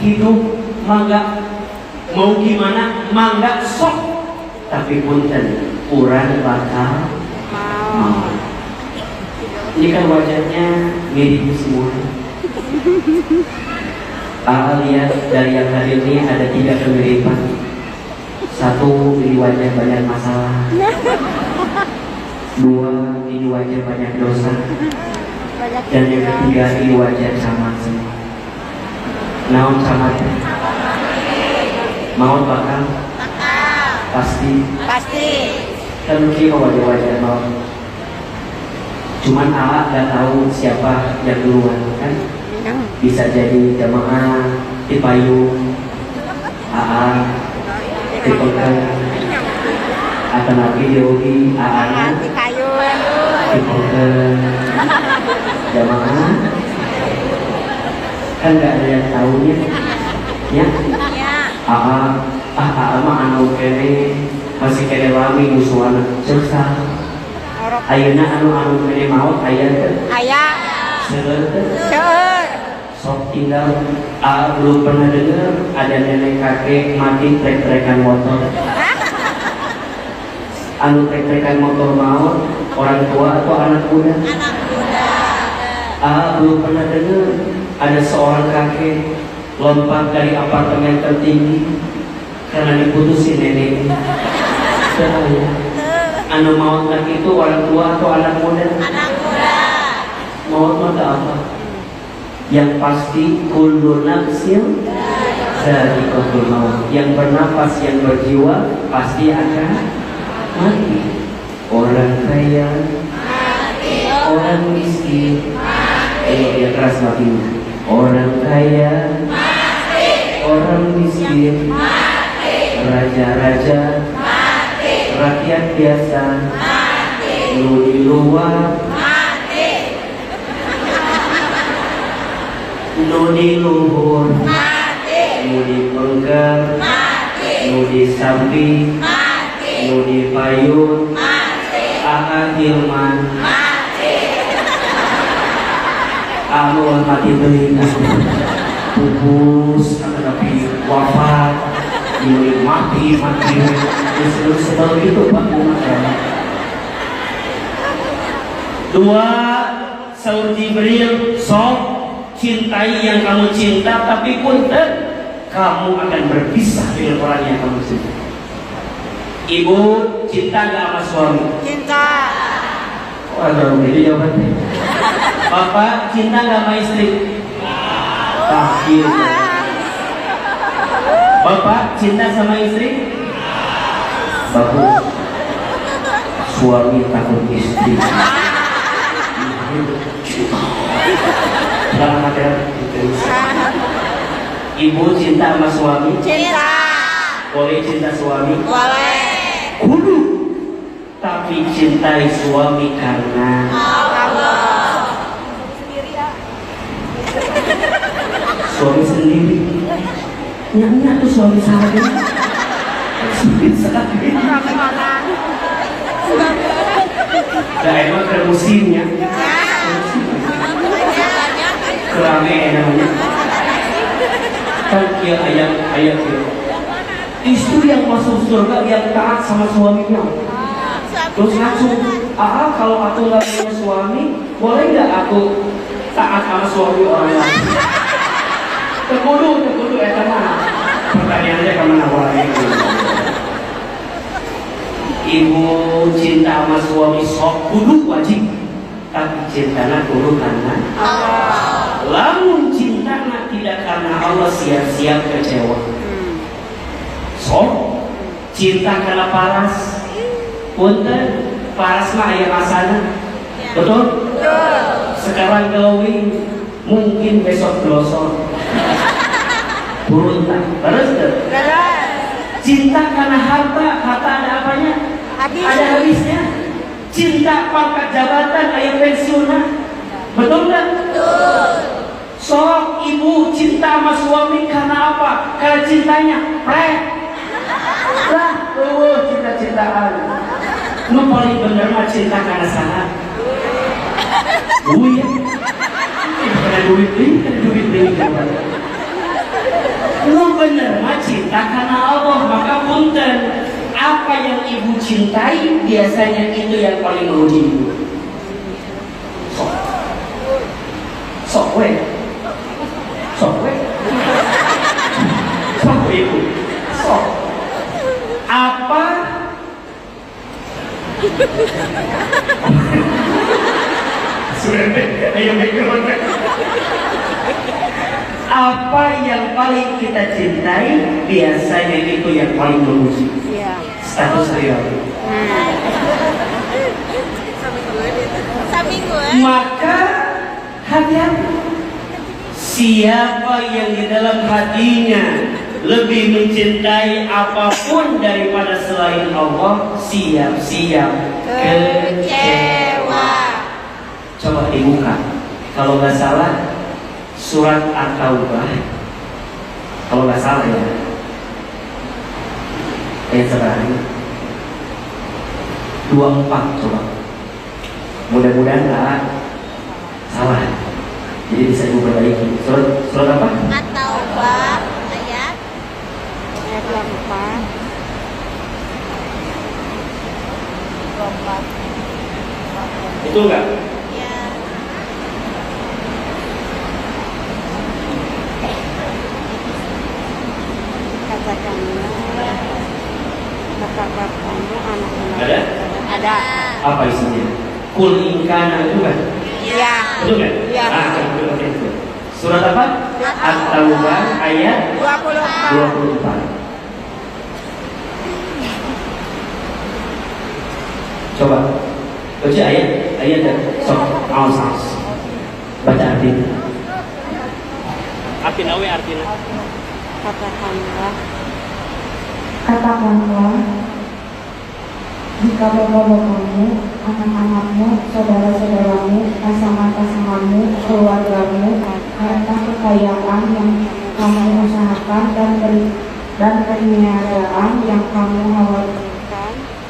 hidup mangga. Mau gimana mangga sok. Tapi punten, urang bakal mau. Ini kan wajahnya mirip semua. Lihat dari yang hadir ini ada 3 kemiripan. 1, ini wajah banyak masalah. 2, ini wajah banyak dosa. Dan yang ketiga, ini wajah camat semua. Naon camat? Maut bakal? Pasti. Kan mungkin wajah-wajah maut. Cuman Allah gak tahu siapa yang duluan kan? Bisa jadi jamaah di payung, AA di pengkal, atau nabi yogi aana Di kayun. dipoken jamaah kan nggak ada yang tahunya ya Ya. mah anu kene masih kene rame musuhana susah ayeuna anu kene maot aya teh Aya. seueur teh Seueur. sok tinggal belum pernah dengar ada nenek kakek mati trek-trekan motor anu trek-trekan motor maut orang tua atau anak muda Anak muda. belum pernah dengar ada seorang kakek lompat dari apartemen tertinggi karena diputusin neneknya anu maut lagi itu orang tua atau anak muda Anak muda. maut mah apa yang pasti kullu nafsin dha'iqatul maut yang bernapas yang berjiwa pasti akan mati orang kaya Mati. orang miskin yang keras matinya orang kaya Mati. orang miskin Mati. raja-raja Mati. rakyat biasa Mati. lu di luar Mati. lu di luhur Mati. lu di pengker Mati. lu di samping Mati. lu di payun Mati. Hilman Mati. mati telinga pupus tapi wafat ini mati setelah itu Pak dua Saur Jibril sok cintai yang kamu cinta tapi punten kamu akan berpisah dengan orang yang kamu cinta. Ibu cinta gak sama suami? Cinta. Waduh, ini jawabannya. Bapak cinta gak sama istri? Akhir. Bapak cinta sama istri? Bagus. Suami takut istri. Dalam ada ibu cinta sama suami? Cinta. Boleh cinta suami? Boleh. Kudu. Tapi cintai suami karena Allah. suami sendiri. Nyanyi tuh suami saya. Sulit sekali. Nah emang ke musimnya. Kerame namanya. Kan dia ayat istri yang masuk surga yang taat sama suaminya. Terus langsung, kalau aku nggak punya suami, boleh nggak aku taat sama suami orang lain? Tekudu, mana? Pertanyaannya kemana orang itu? Ibu cinta sama suami sok kudu wajib, tapi cintanya kudu karena lamun cintanya tidak karena Allah siap-siap kecewa. Sok cinta karena paras. Punten, paras mah aya masana. Betul? Sekarang glowing, mungkin besok glosor. Buruntak. Terus tuh. Cinta karena harta ada apanya? Ada habisnya. Cinta pangkat jabatan aya pensiunna. Betul nggak? Betul. Sok ibu cinta sama suami karena apa? Karena cintanya prek. Lah, cinta-cintaan. Nu paling bener mah cinta karena salah. Duit. Karena duit ini. Nu bener mah cinta karena Allah. Maka punten, apa yang ibu cintai biasanya itu yang paling merugi ibu. Sok we ibu. Sok. Apa apa yang paling kita cintai biasanya itu yang paling memuji. Status real. Maka hati-hati. Siapa yang di dalam hatinya lebih mencintai apapun daripada selain Allah, siap-siap kecewa. Coba dibuka, kalau nggak salah surat At-Taubah, kalau nggak salah ya, ayat terakhir 24. Coba, mudah-mudahan nggak salah, jadi bisa ibu perbaiki. Surat apa? At-Taubah ayat 24. Itu enggak? ya. Katakanlah bapak-bapakmu, anak-anak. Ada? Ada. Apa isinya? Kul inkana itu kan? Iya. Betul kan? Iya. Coba baca itu. Surat apa? At-Taubah ayat 24. Coba baca ayat dan sok aus. Baca artinya. Artinya we artinya. Katakanlah, jika bapak-bapakmu, anak-anakmu, saudara-saudaramu, pasangan-pasanganmu, keluargamu, harta kekayaan yang kamu usahakan dan pemeliharaan yang kamu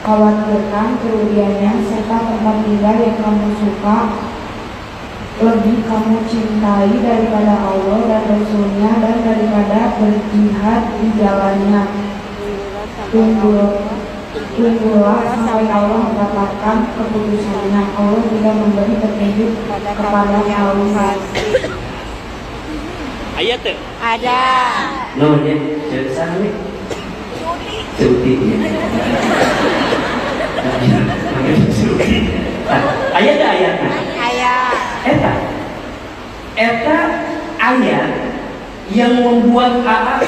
khawatirkan kerugiannya, serta tempat tinggal yang kamu suka, lebih kamu cintai daripada Allah dan Rasul-Nya dan daripada berjihad di jalannya. Tunggulah sampai Allah mendapatkan keputusannya. Allah tidak memberi petunjuk kepada kaum fasik. Ayat tuh. Ada. Nomornya jadi sana nih. Cuti. Ayat ada ayatnya. Ayat. Eta ayat yang membuat A'a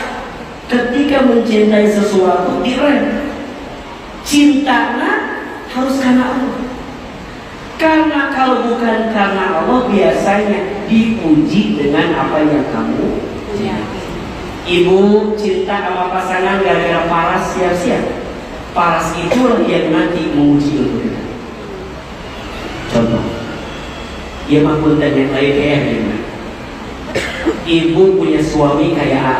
ketika mencintai sesuatu direm. Cintanya harus karena Allah. Karena kalau bukan karena Allah, biasanya diuji dengan apa yang kamu cintai. Ibu cinta sama pasangan gara-gara paras, siap-siap. Paras itulah yang nanti menguji untuk kita. Contoh, ia mampu tanya kayak gimana? Ibu punya suami kayak A.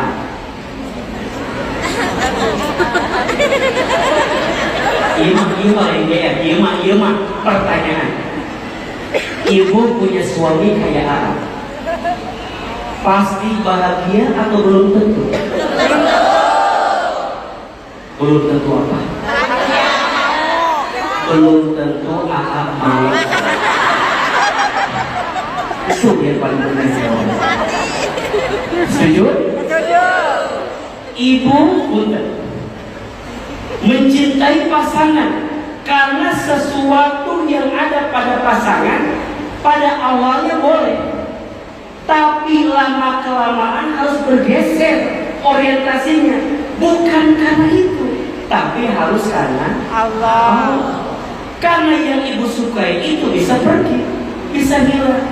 Iya mah pertanyaan. Ibu punya suami kayak A. Pasti bahagia atau belum tentu? Belum tentu apa? Belum tentu A mau. Itu yang paling benar. Setuju? Ibu punten mencintai pasangan karena sesuatu yang ada pada pasangan pada awalnya boleh, tapi lama kelamaan harus bergeser orientasinya, bukan karena itu, tapi harus karena Allah. Karena yang ibu sukai itu bisa pergi, bisa hilang.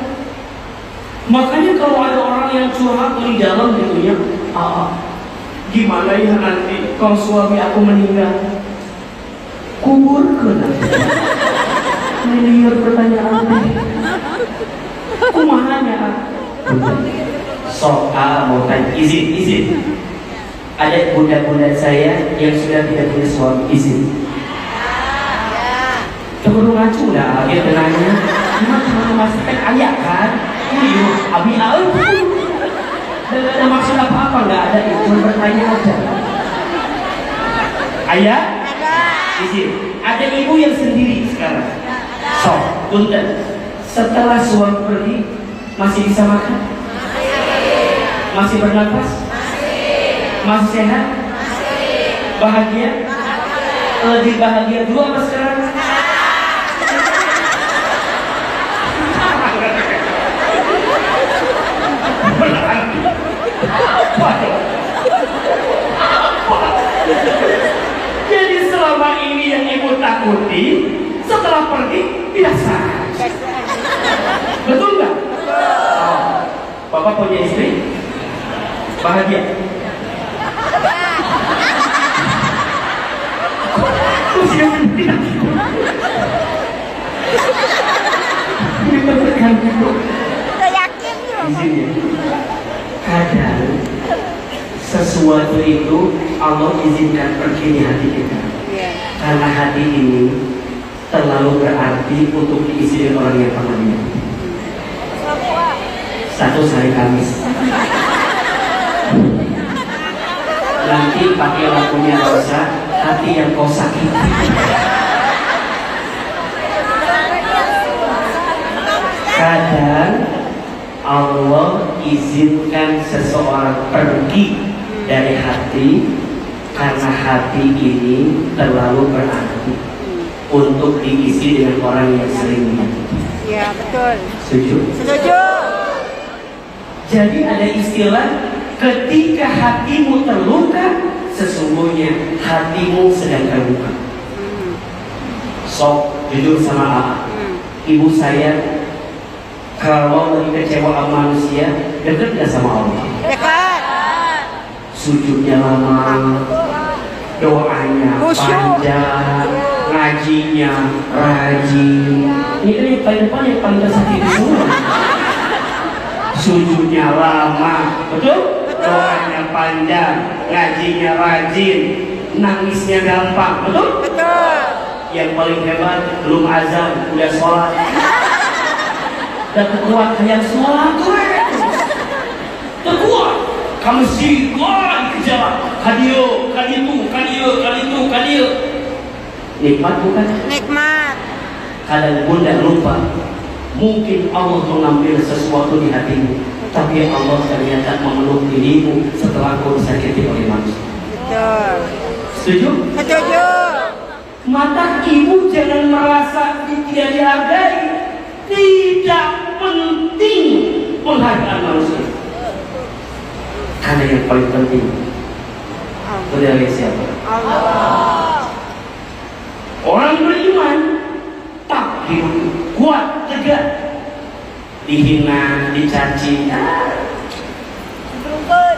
Makanya kalau ada orang yang curhat di dalam dirinya, gimana ya nanti kalau suami aku meninggal, kuburkan. Ini lihat pertanyaan ini. Kumahanya. Soal mau tanya, izin. Ada bunda-bunda saya yang sudah tidak punya suami, izin. Coba ngacu dah, dia tenangnya. Cuma masih ayah kan? Iya, abi Tidak ada maksud apa-apa, nggak ada, cuma bertanya aja. Ayah? Izin. Ada ibu yang sendiri sekarang. Punten. Setelah suami pergi, masih bisa makan? Masih bernapas? Masih sehat? Bahagia? Lebih bahagia dulu apa sekarang? Jadi selama ini yang ibu takuti, setelah pergi biasa. Betul nggak? Bapak punya istri bahagia. Ditemukan gitu. Udah yakin Di yuk. sini. Kadang sesuatu itu Allah izinkan pergi di hati kita. Karena hati ini terlalu berarti untuk diisi oleh orang yang pernah lihat. Satu hari Kamis. Nanti pakai lagunya dosa, hati yang kau sakiti. Kadang Allah izinkan seseorang pergi dari hati karena hati ini terlalu berarti untuk diisi dengan orang yang sering menyakiti. Iya betul. Setuju? Setuju. Jadi ada istilah ketika hatimu terluka, sesungguhnya hatimu sedang terluka. Sok jujur sama AA. Ibu saya kalau lagi kecewa sama manusia, dekat gak sama Allah? Dekat. Sujudnya lama, doanya Khusyuk. panjang, ngajinya rajin. Ini kan yang paling depan yang paling tersakiti semua. Sujudnya lama, betul? Doanya panjang, ngajinya rajin, nangisnya gampang, betul? Betul. Yang paling hebat belum azan udah sholat. Dan kuat kayak sholat gue. Terkuat. Kamu sih wah dikejar. Kadiu, kadiu. Nikmat bukan? Nikmat. Kadang bunda lupa. Mungkin Allah mengambil sesuatu di hatimu, tapi Allah ternyata memeluk dirimu setelah kau disakiti oleh manusia. Betul. Setuju? Setuju. Maka ibu jangan merasa tidak dihargai. Tidak penting penghargaan manusia. Karena yang paling penting dari siapa? Allah. Orang beriman tak hidup kuat, tegak. Dihina, dicaci, bukan.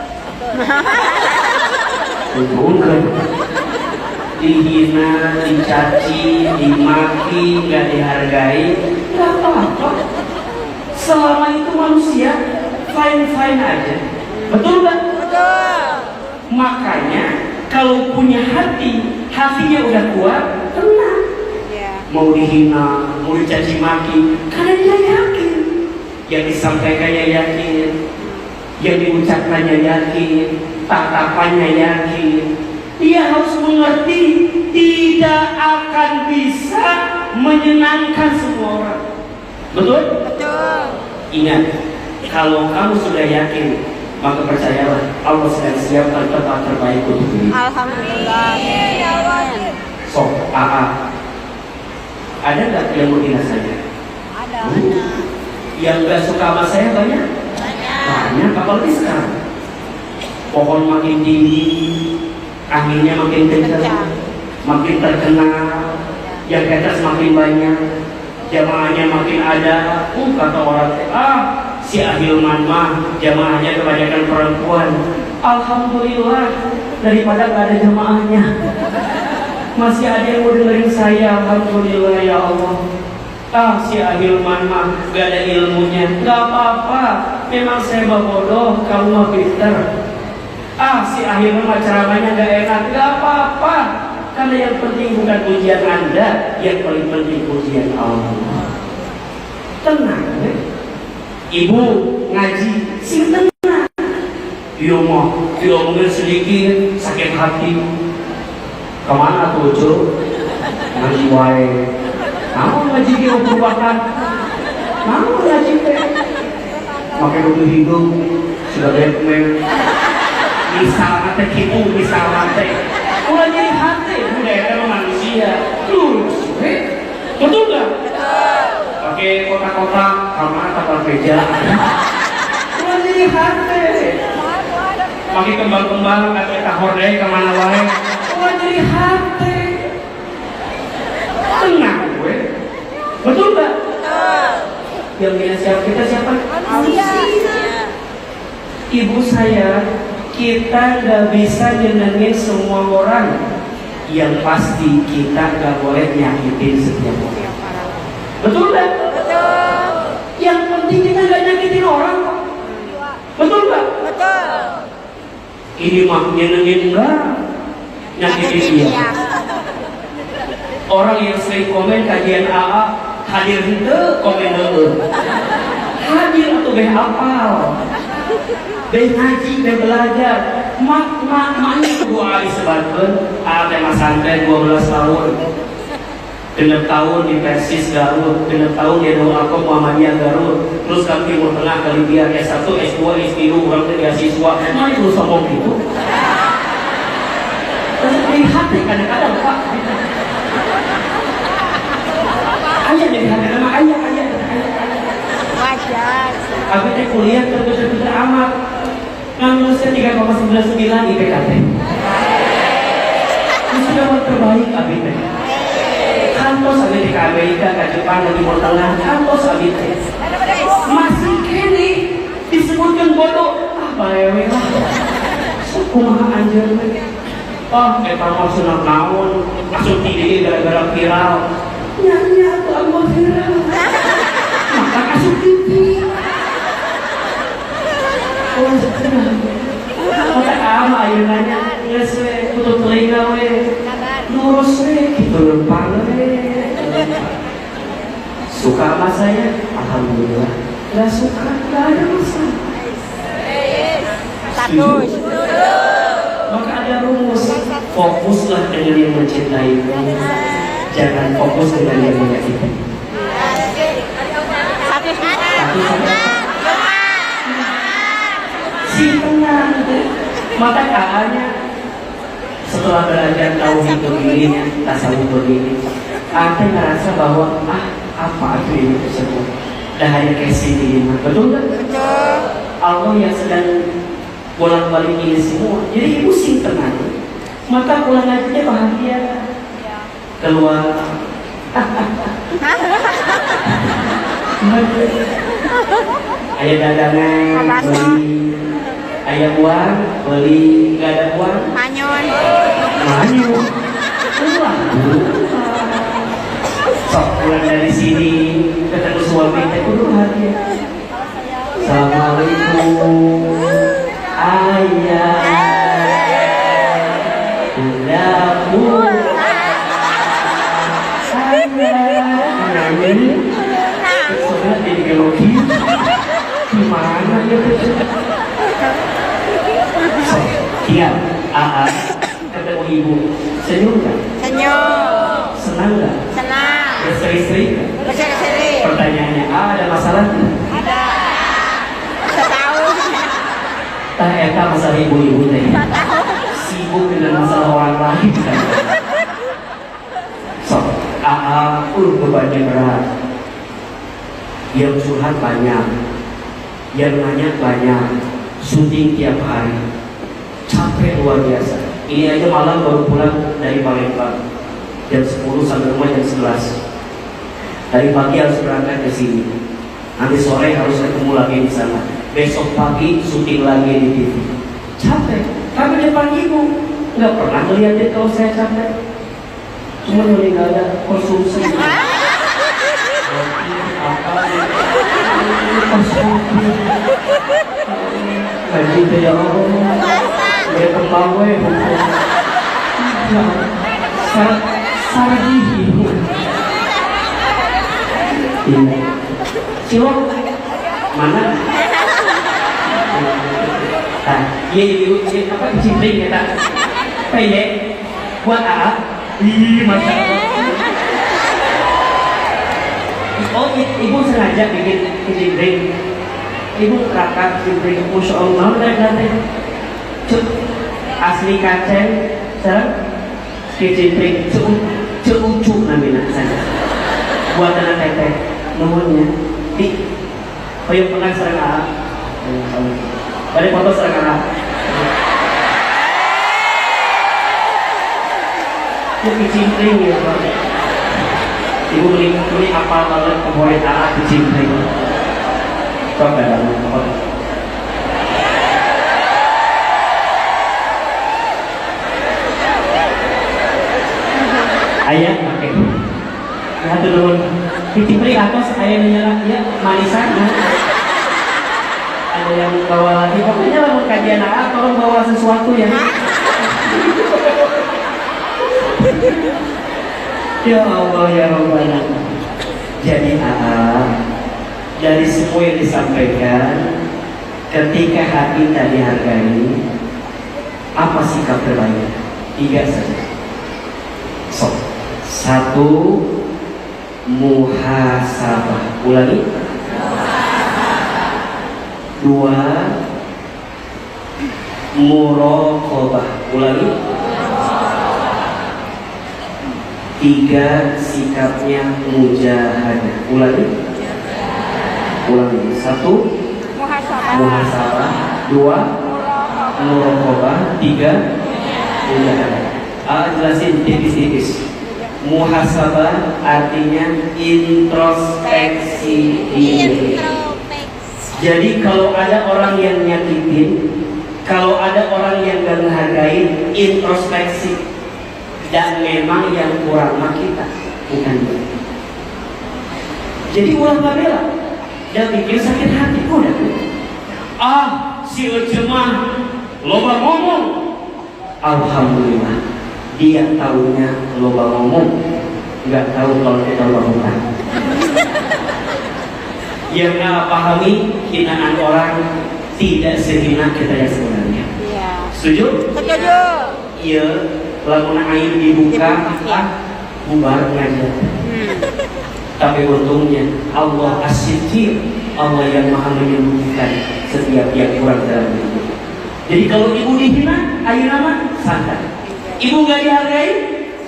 Dihina, dicaci, dimaki, nggak dihargai, nggak apa-apa. Selama itu manusia fine aja, betul nggak? Betul. Makanya kalau punya hati, hatinya udah kuat, tenang. Iya. Mau dihina, mau dicaci maki, karena dia yakin. Yang disampaikannya yakin, yang diucapkannya yakin, tatapannya yakin. Dia harus mengerti tidak akan bisa menyenangkan semua orang. Betul? Betul. Ingat, kalau kamu sudah yakin, maka percayalah Allah sedang siapkan tempat terbaik untuk diri. Alhamdulillah. Ya Allah. So, ada nggak yang mau hina saya? Ada. Yang nggak suka sama saya banyak? Banyak, apalagi sekarang. Pohon makin tinggi, anginnya makin kencang, makin terkenal, yang di atas makin banyak, jamaahnya makin ada. Kata orang, si Ahilman mah jamaahnya kebanyakan perempuan. Alhamdulillah, daripada nggak ada jamaahnya, masih ada yang mau dengerin saya. Alhamdulillah ya Allah. Si Ahilman mah gak ada ilmunya. Gak apa-apa, memang saya bodoh, kamu mah pinter. Si Ahilman mah ceramahnya gak enak. Gak apa-apa, karena yang penting bukan pujian Anda, yang paling penting pujian Allah. Tenang ya. Ibu ngaji, sing tenang. Iya mah, diomongin sedikit sakit hati. Kemana tuh Cuk? Ngaji wae. Mau ngaji di perubahan? Mau ngaji teh? Pakai dulu hidung sudah Batman. Misalnya teh gitu, misalnya teh. Mulai jadi hati, budaya manusia. Lurus, betul nggak? Pakai kotak-kotak, kamar tapal meja. Mulai jadi hati. Pakai kembang-kembang, pakai tahorde kemana wae. Mulai jadi hati. Tenang gue, betul nggak? Yang punya siapa kita siapa? Manusia. Ibu saya, kita nggak bisa nyenengin semua orang. yang pasti kita gak boleh nyakitin setiap orang. Betul gak? Betul. Yang penting kita gak nyakitin orang kok. Betul gak? Betul. Ini mah nyenengin enggak, nyakitin dia. Orang yang sering komen kajian AA hadir hente komen dulu. Hadir atau beh hafal, beh ngaji, beh belajar. Maknya kedua kali sebatkan ada pesantren 12 tahun, 6 tahun di Persis Garut, 6 tahun di Nurul Alkom Muhammadiyah Garut, terus kami Timur Tengah ke Libya S1, S2, S3, orang dari siswa. Mana itu sombong gitu? Terus di hati kadang-kadang Pak. Ayah jadi hati nama ayah. Wajar. Aku teh kuliah terbetul-betul amat. Ngalulusnya 3,99 IPKT. Itu sudah terbaik abi teh. Kantos abi di Amerika, ke Jepang, ke Timur Tengah, kantos abi teh. Masih kene disebutkan bodoh. Ah bae lah. Kumaha anjeun we. Oh, eta mah sunat naon, langsung tidik gara-gara viral. Nyanyi aku anu viral. Maka asup TV. Oh, maka ama ayeunanya geus we tutup telinga we. Lurus we kitu lempang we. Suka sama saya? Alhamdulillah. Enggak suka, enggak ada masalah. Status. Maka ada rumus, fokuslah dengan yang mencintaimu, jangan fokus dengan yang menyakiti. Si tenang. Maka kakaknya setelah belajar tauhid begini, tasawuf begini, ante ngerasa bahwa apa itu ini tersebut, dah hanya kasih ini, betul kan? Allah yang sedang bolak-balik ini semua, jadi ibu sing tenang, maka pulang aja bahagia, keluar. Ayah dagangan, beli, ayah uang, beli, gak ada uang, Manyon. keluar. Sok pulang dari sini, ketemu suami, kudu bahagia. Assalamualaikum, ayah, bundaku, ayah, soalnya jadi biologi, gimana ya? So, ingat, ketemu ibu, senyum nggak? Senyum. Senang nggak? Senang. Berseri-seri nggak? Berseri-seri. Pertanyaannya, ada masalah nggak? Ada. Setahun. Tak eta masalah ibu-ibu teh. Sibuk dengan masalah orang lain. So, bebannya berat. Yang curhat banyak, yang nanya banyak, syuting tiap hari, capek luar biasa. Ini aja malam baru pulang dari Palembang, jam 10 sampai rumah jam 11. Dari pagi harus berangkat ke sini. Nanti sore harus ketemu lagi di sana. Besok pagi syuting lagi di TV. Capek. Kami depan ibu nggak pernah ngeliatin kalau saya capek. Cuma yang nggak ada konsumsi. Gaji itu ya Allah. Dia kembang gue. Sargi. Cilok mana? Nah, iya apa kicimpring ya tak? Peyek buat AA. Ih, masa. Oh, ibu sengaja bikin kicimpring. Ibu kakak kicimpring, masya Allah, nanti. Asli kacang, sekarang kicimpring, ceucuk namanya sana. Buat anak teteh, nuhunnya. Di, koyok pernah serang AA. Balik foto serang AA. Itu kicimpring ya Pak. Ibu beli apa banget favorit AA kicimpring. Coba dalam foto. nuhun. Titipri atas aya nyerah ya manisan. Ada yang bawa lagi, pokoknya lah kajian tolong bawa sesuatu ya. Ya Allah ya Rabbana. Jadi dari semua yang disampaikan, ketika hati tak dihargai, apa sikap terbaik? 3 saja. So, 1 muhasabah. Ulangi. 2 muraqabah. Ulangi. 3 sikapnya mujahadah. Ulangi. 1 muhasabah, 2 muraqabah, 3 mujahadah. Jelasin tipis-tipis. Muhasabah artinya introspeksi diri. Jadi kalau ada orang yang nyakitin, kalau ada orang yang gak menghargai, introspeksi. Dan memang yang kurang mah kita, bukan dia. Jadi ulah bela dan bikin sakit hati udah. Si Ece mah loba ngomong. Alhamdulillah, dia tahunya loba ngomong, nggak tahu kalau kita loba ngomong. Yang nggak pahami hinaan orang tidak sehina kita yang sebenarnya. Setuju? Setuju. Iya. Lamun air dibuka, bubar ngajar. Tapi untungnya Allah as-Sittir, Allah yang maha menyembuhkan setiap yang kurang dalam hidup. Jadi kalau ibu dihina, ayo nama santai. Ibu gak dihargai,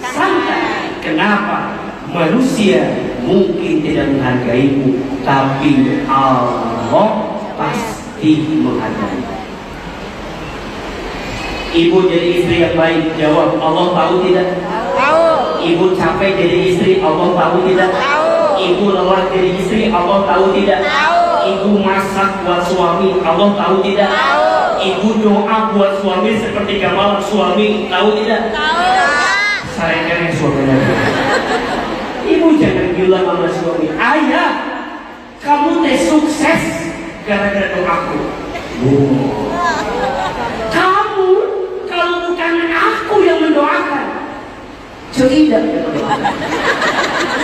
santai. Kenapa? Manusia mungkin tidak menghargaimu, tapi Allah pasti menghargai. Ibu jadi istri yang baik, jawab, Allah tahu tidak? Tahu. Ibu capek jadi istri, Allah tahu tidak? Tahu. Ibu lelah jadi istri, Allah tahu tidak? Tahu. Ibu masak buat suami, Allah tahu tidak? Tahu. Ibu doa buat suami seperti gamal suami, tahu tidak? Tahu. Saya kira suaminya. Ibu jangan bilang sama suami, ayah, kamu teh sukses gara-gara doaku. Kamu kalau bukan aku yang mendoakan, tidak mendoakan.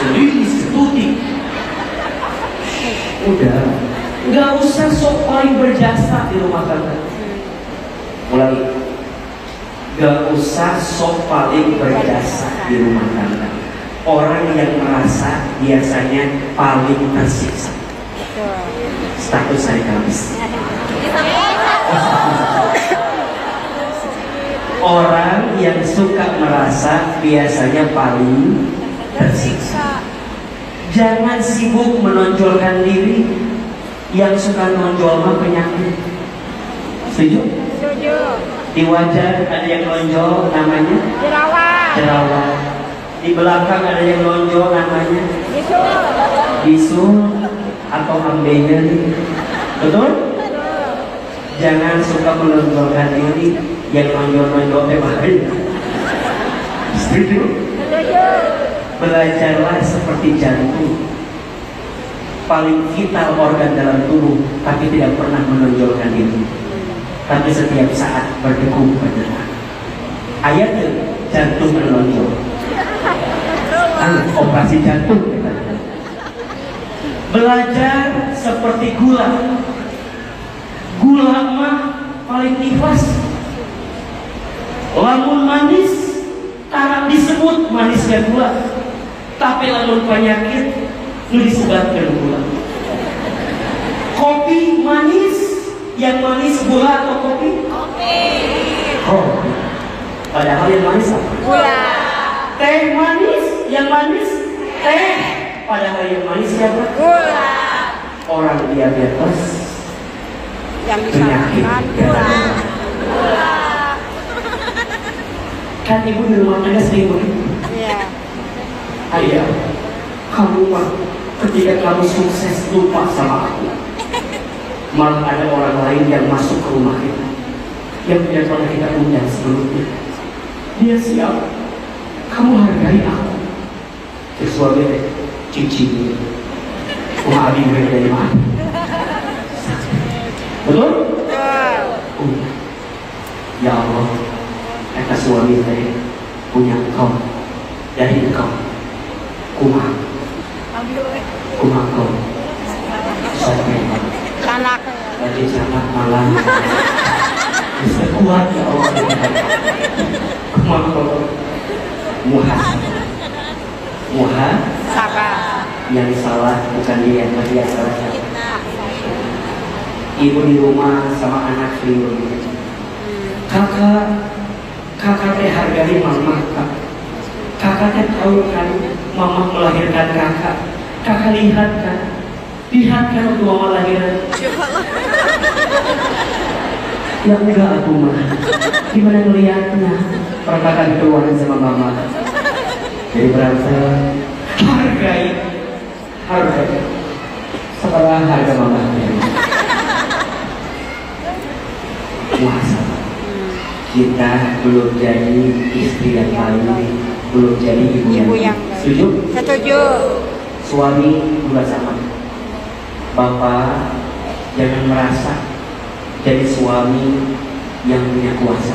Jadi setuti. Udah, nggak usah sok paling berjasa di rumah tangga. Ulangi, nggak usah sok paling berjasa di rumah tangga. Orang yang merasa biasanya paling tersiksa. Status hari Kamis. Orang yang suka merasa biasanya paling tersiksa. Jangan sibuk menonjolkan diri. Yang suka nonjol mah penyakit. Setuju? Setuju. Di wajah ada yang nonjol, namanya jerawat. Di belakang ada yang nonjol, namanya bisul atau ambeien. Betul? Jangan suka menonjolkan diri. Yang nonjol-nonjol teh bahaya. Setuju? Belajarlah seperti jantung, paling vital organ dalam tubuh, tapi tidak pernah menonjolkan diri. Tapi setiap saat berdegup berdetak. Ayatnya jantung menonjol. Operasi jantung. Belajar seperti gula. Gula mah paling ikhlas. Lamun manis, tak disebut manisnya gula. Tapi lamun penyakit, itu disebutkan gula. Kopi manis, yang manis gula atau kopi? Kopi. Padahal yang manis apa? Gula. Teh manis, yang manis teh. Padahal yang manis siapa? Gula. Orang diabetes, Yang penyakit disalahkan gula. Gula. Kan ibu di rumah tangga sering begitu. Iya. Ayah, kamu mah ketika kamu sukses lupa sama aku. Malah ada orang lain yang masuk ke rumah kita, yang tidak pernah kita undang sebelumnya. Dia siap, kamu hargai aku. Suami Cici. Wah, abi gue dari mana? Betul? Ya Allah, kata suami saya punya engkau dari engkau. Kumah kau sampai Anak. tadi sangat malam. Bisa kuat ya Allah. Kumah kau muha Sabar. yang salah bukan dia yang salah. Ibu di rumah sama anak ribu. Kakak teh hargai mama kak. Kakak teh tahu kan mama melahirkan kakak. Kakak lihat kan waktu mama lahiran. Ya enggak aku mah. Gimana ngeliatnya? Perkataan keluaran sama mama. Jadi berantem. Hargai. Setelah harga mama. Puasa. Kita belum jadi istri yang baik, belum jadi ibu yang baik. Setuju? Setuju. Suami juga sama. Bapak jangan merasa jadi suami yang punya kuasa.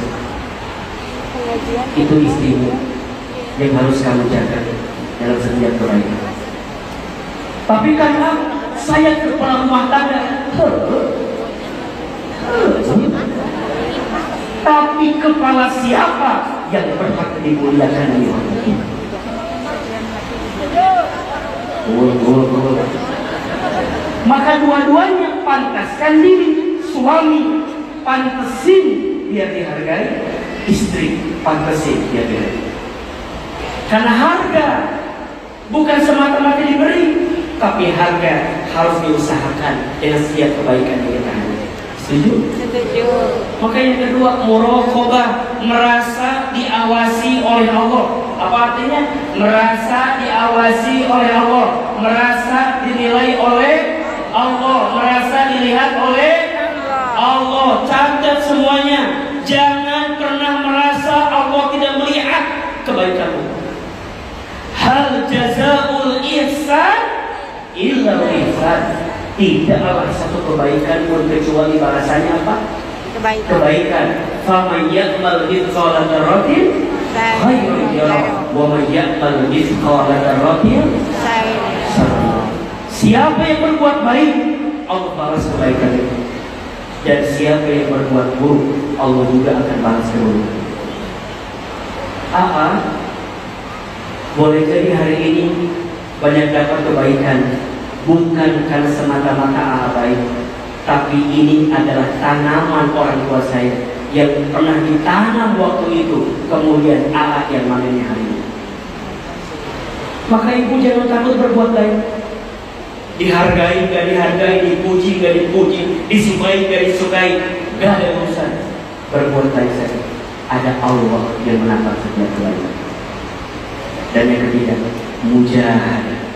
Itu istrimu yang harus kamu jaga dalam setiap kebaikan. Tapi karena saya kepala rumah tangga, tapi kepala siapa yang berhak dimuliakan di waktu ini? Maka dua-duanya pantaskan diri. Suami pantesin biar dihargai, istri pantesin biar dihargai. Karena harga bukan semata-mata diberi, tapi harga harus diusahakan dengan setiap kebaikan yang kita ada. Setuju? Setuju. Maka yang kedua, muraqabah, merasa diawasi oleh Allah. Apa artinya? Merasa diawasi oleh Allah, merasa dinilai oleh Allah, merasa dilihat oleh Allah. Catat semuanya. Jangan pernah merasa Allah tidak melihat kebaikanmu. Hal jazaul ihsan illa ihsan. Tidaklah satu kebaikan pun kecuali balasannya apa? Kebaikan. Faman ya'mal mithqala dzarratin khairan yarah wa man ya'mal mithqala dzarratin syarran. Siapa yang berbuat baik, Allah balas kebaikan itu. Dan siapa yang berbuat buruk, Allah juga akan balas keburukan. Boleh jadi hari ini banyak dapat kebaikan, bukan karena semata-mata baik, tapi ini adalah tanaman orang tua saya yang pernah ditanam waktu itu, kemudian yang manennya hari ini. Maka ibu jangan takut berbuat baik. Dihargai, gak dihargai, dipuji, gak dipuji, disukai, gak disukai, gak ada urusan. Berbuat baik saja. Ada Allah yang menatap setiap kebaikan. Dan yang ketiga, mujahadah.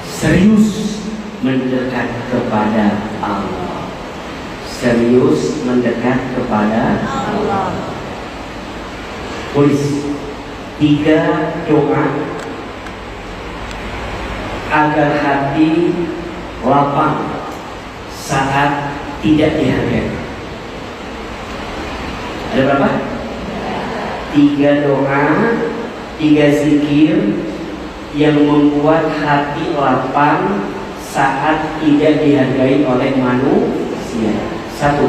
Serius mendekat kepada Allah. Serius mendekat kepada Allah. Tulis 3 doa agar hati lapang saat tidak dihargai. Ada berapa? 3 doa, 3 zikir yang membuat hati lapang saat tidak dihargai oleh manusia. 1.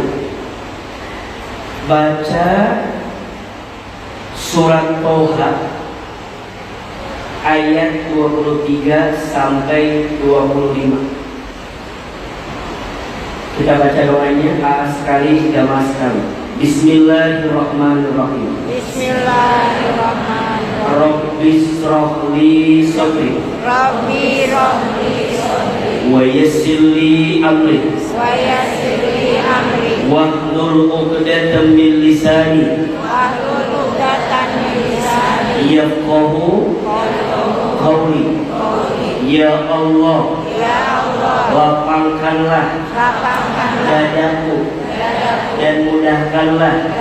Baca surat Toha ayat 23 sampai 25. Kita baca doanya sekali, jamaah sekali. Bismillahirrahmanirrahim. Bismillahirrahmanirrahim. Rabbi shrah li sadri. Rabbi rabbi sadri. Wa yassir li amri. Wa yassir li amri. Wahlul 'uqdatam min lisani. Wahlul 'uqdatam min lisani. Yafqahu qawli. Ya Allah, lapangkanlah dadaku dan mudahkanlah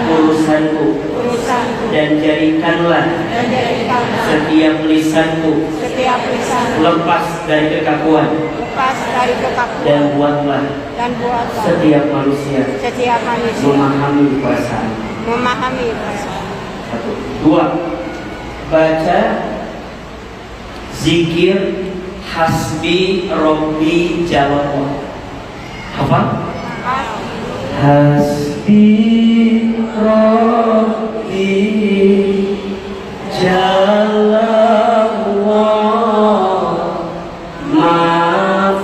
urusanku dan jadikanlah kalbu. Setiap lisanku Setiap lisan lepas dari kekakuan, lepas dari kekakuan. dan buatlah Dan buatlah setiap manusia setiap manusia memahami perasaan. memahami perasaan. Satu, dua, baca zikir hasbi robbi jalal. Hafal? Hasbi robbi jalallah ma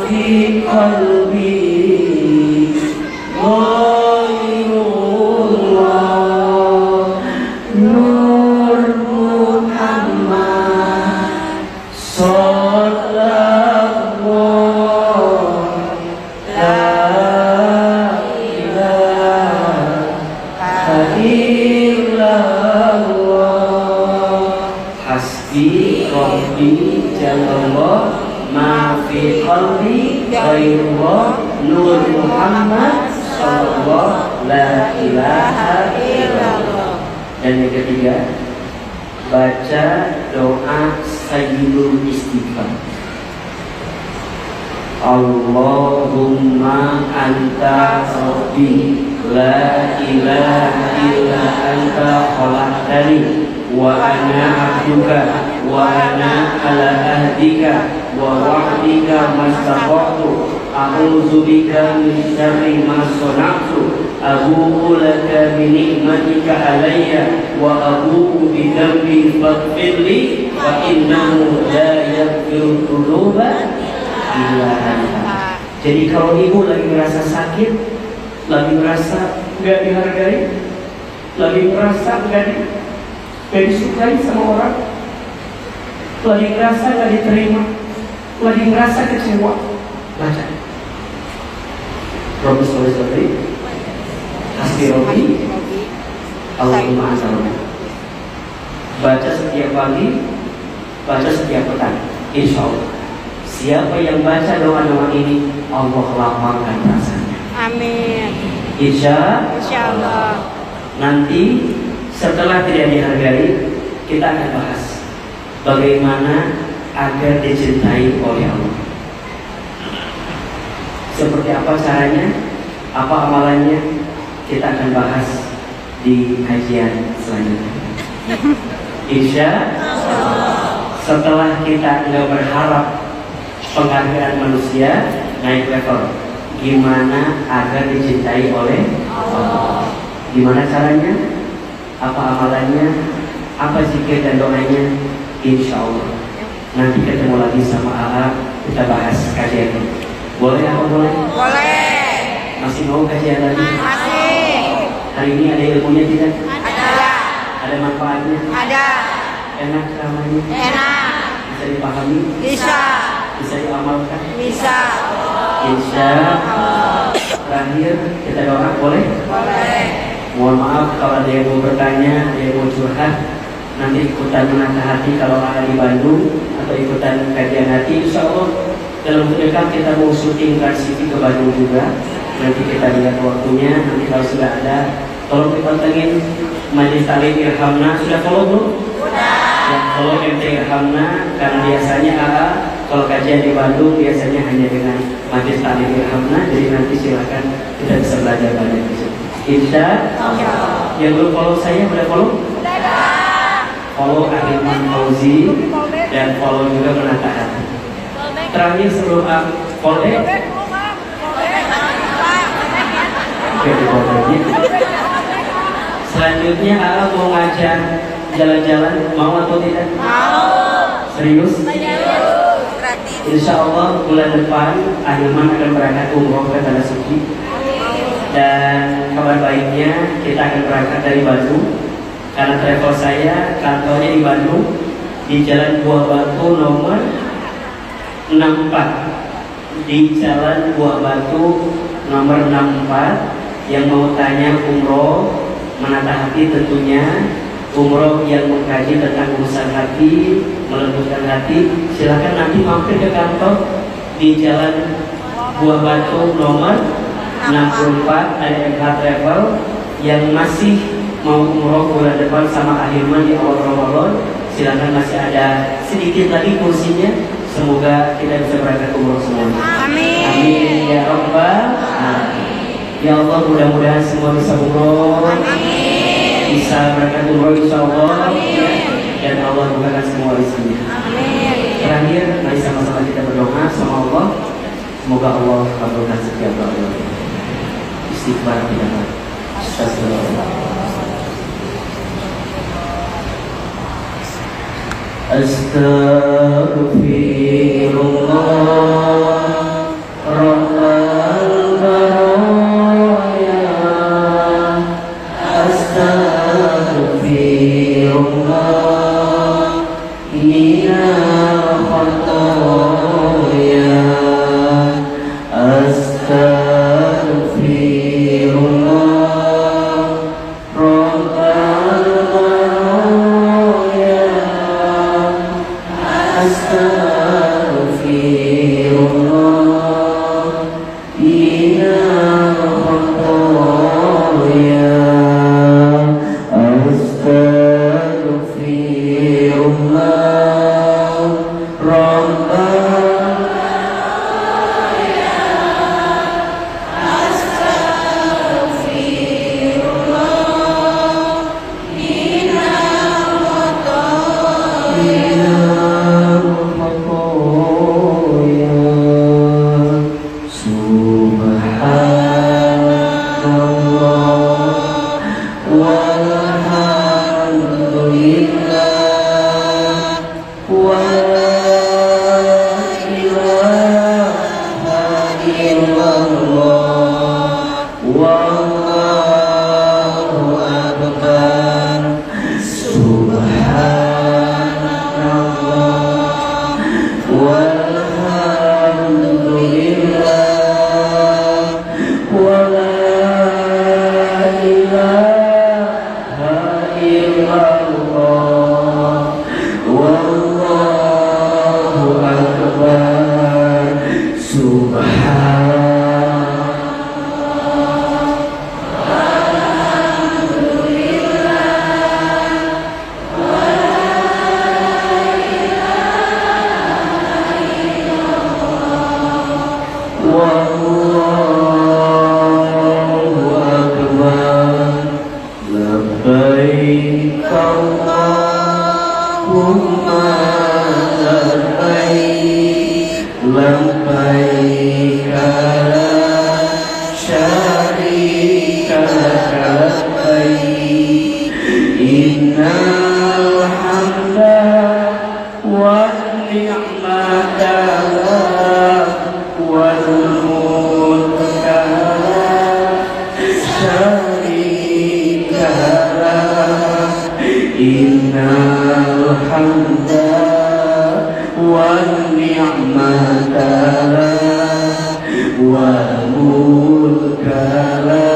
fi qalbi ghairullah nur Muhammad sallallahu la ilaha illallah. Hasbi rabbi jalallah ma fi qalbi ghairullah nur Muhammad sallallahu la ilaha illallah. Dan yang ketiga, baca doa sayyidul istighfar. Allahumma anta rabbi la ilaha illa anta khalaqtani wa ana abduka wa ana ala ahdika wa wa'dika mastata'tu a'udzu bika min syarri ma sana'tu abu'u laka bi ni'matika alayya wa abu'u bi dhanbi faghfirli fa innahu la yaghfiru dzunuba illa anta. Jadi kalau ibu lagi merasa sakit, lagi merasa nggak dihargai, lagi merasa nggak disukai sama orang, lagi merasa nggak diterima, lagi merasa kecewa, baca Robbi Sholli Hasbi Robbi Allahumma anta rabbi. Baca setiap pagi, baca setiap petang. Insya Allah, siapa yang baca doa-doa ini, Allah lapangkan rasanya. Amin. Insya Insyaallah. Nanti setelah tidak dihargai, kita akan bahas bagaimana agar dicintai oleh Allah. Seperti apa caranya, apa amalannya, kita akan bahas di kajian selanjutnya. Insya setelah kita nggak berharap penghargaan manusia, naik level, gimana agar dicintai oleh Allah? Gimana caranya? Apa amalannya? Apa zikir dan doanya? Insya Allah nanti ketemu lagi sama AA, kita bahas kajian ini. Boleh apa boleh? Boleh. Masih mau kajian lagi? Masih. Hari ini ada ilmunya tidak? Ada. Ada manfaatnya? Ada. Enak ramahnya? Enak. Bisa dipahami? Bisa. Bisa diamalkan? Bisa. Insya Allah. Terakhir kita doa, boleh? Boleh. Mohon maaf kalau ada yang mau bertanya, ada yang mau curhat, nanti ikutan menata hati kalau ada di Bandung atau ikutan kajian hati. Insya Allah dalam waktu dekat kita mau syuting TV ke Bandung juga. Nanti kita lihat waktunya. Nanti kalau sudah ada, tolong dipantengin Majelis Ta'lim Irhamna. Sudah follow belum? Ya, follow MT Irhamna, karena biasanya kalau kajian di Bandung biasanya hanya dengan Majelis Ta'lim Irhamna. Jadi nanti silakan kita bisa belajar banyak di situ. Insya Allah. Yang belum follow saya boleh follow? Follow Ahilman Fauzi dan follow juga Menata Hati. Terakhir sebelum follow oke, di follow. Selanjutnya mau ngajar jalan-jalan, mau atau tidak? Mau. Serius? Gratis. Insya Allah bulan depan Ahilman akan berangkat umroh ke Tanah Suci. Dan kabar baiknya kita akan berangkat dari Bandung, karena travel saya kantornya di Bandung, di Jalan Buah Batu nomor 64, di Jalan Buah Batu nomor 64. Yang mau tanya umroh menata hati, tentunya umroh yang mengkaji tentang urusan hati, melembutkan hati, silakan nanti mampir ke kantor di Jalan Buah Batu nomor 64, ada MH Travel. Yang masih mau umroh bulan depan sama Ahilman di awal Ramadan, Silakan, masih ada sedikit lagi kursinya. Semoga kita bisa berangkat umroh semuanya. Amin. Amin ya Rabbal alamin. Ya Allah, mudah-mudahan semua bisa umroh. Amin. Bisa berangkat umroh insya Allah. Amin. Dan Allah bukakan semua rezekinya. Amin. Terakhir, mari sama-sama kita berdoa sama Allah. Semoga Allah kabulkan setiap doa. Istighfar kita. Astagfirullah. Astaghfirullah Rabbal baraya. Astaghfirullah minal khataya. Astaghfirullah Rabbal baraya. Astaghfirullah minal khataya. Astaghfirullah Rabbal minal khataya. Subhanallah walhamdulillah wa la ilaha illallah wallahu akbar. Subhanallah walhamdulillah wa la ilaha illallah wallahu akbar. Wallahu akbar. Labbaik Allahumma labbaik. Labbaik la syarika laka labbaik. Innal hamda wan ni'mata lak wal mulka la syarika lak. Innal hamda wan ni'mata lak wal mulka la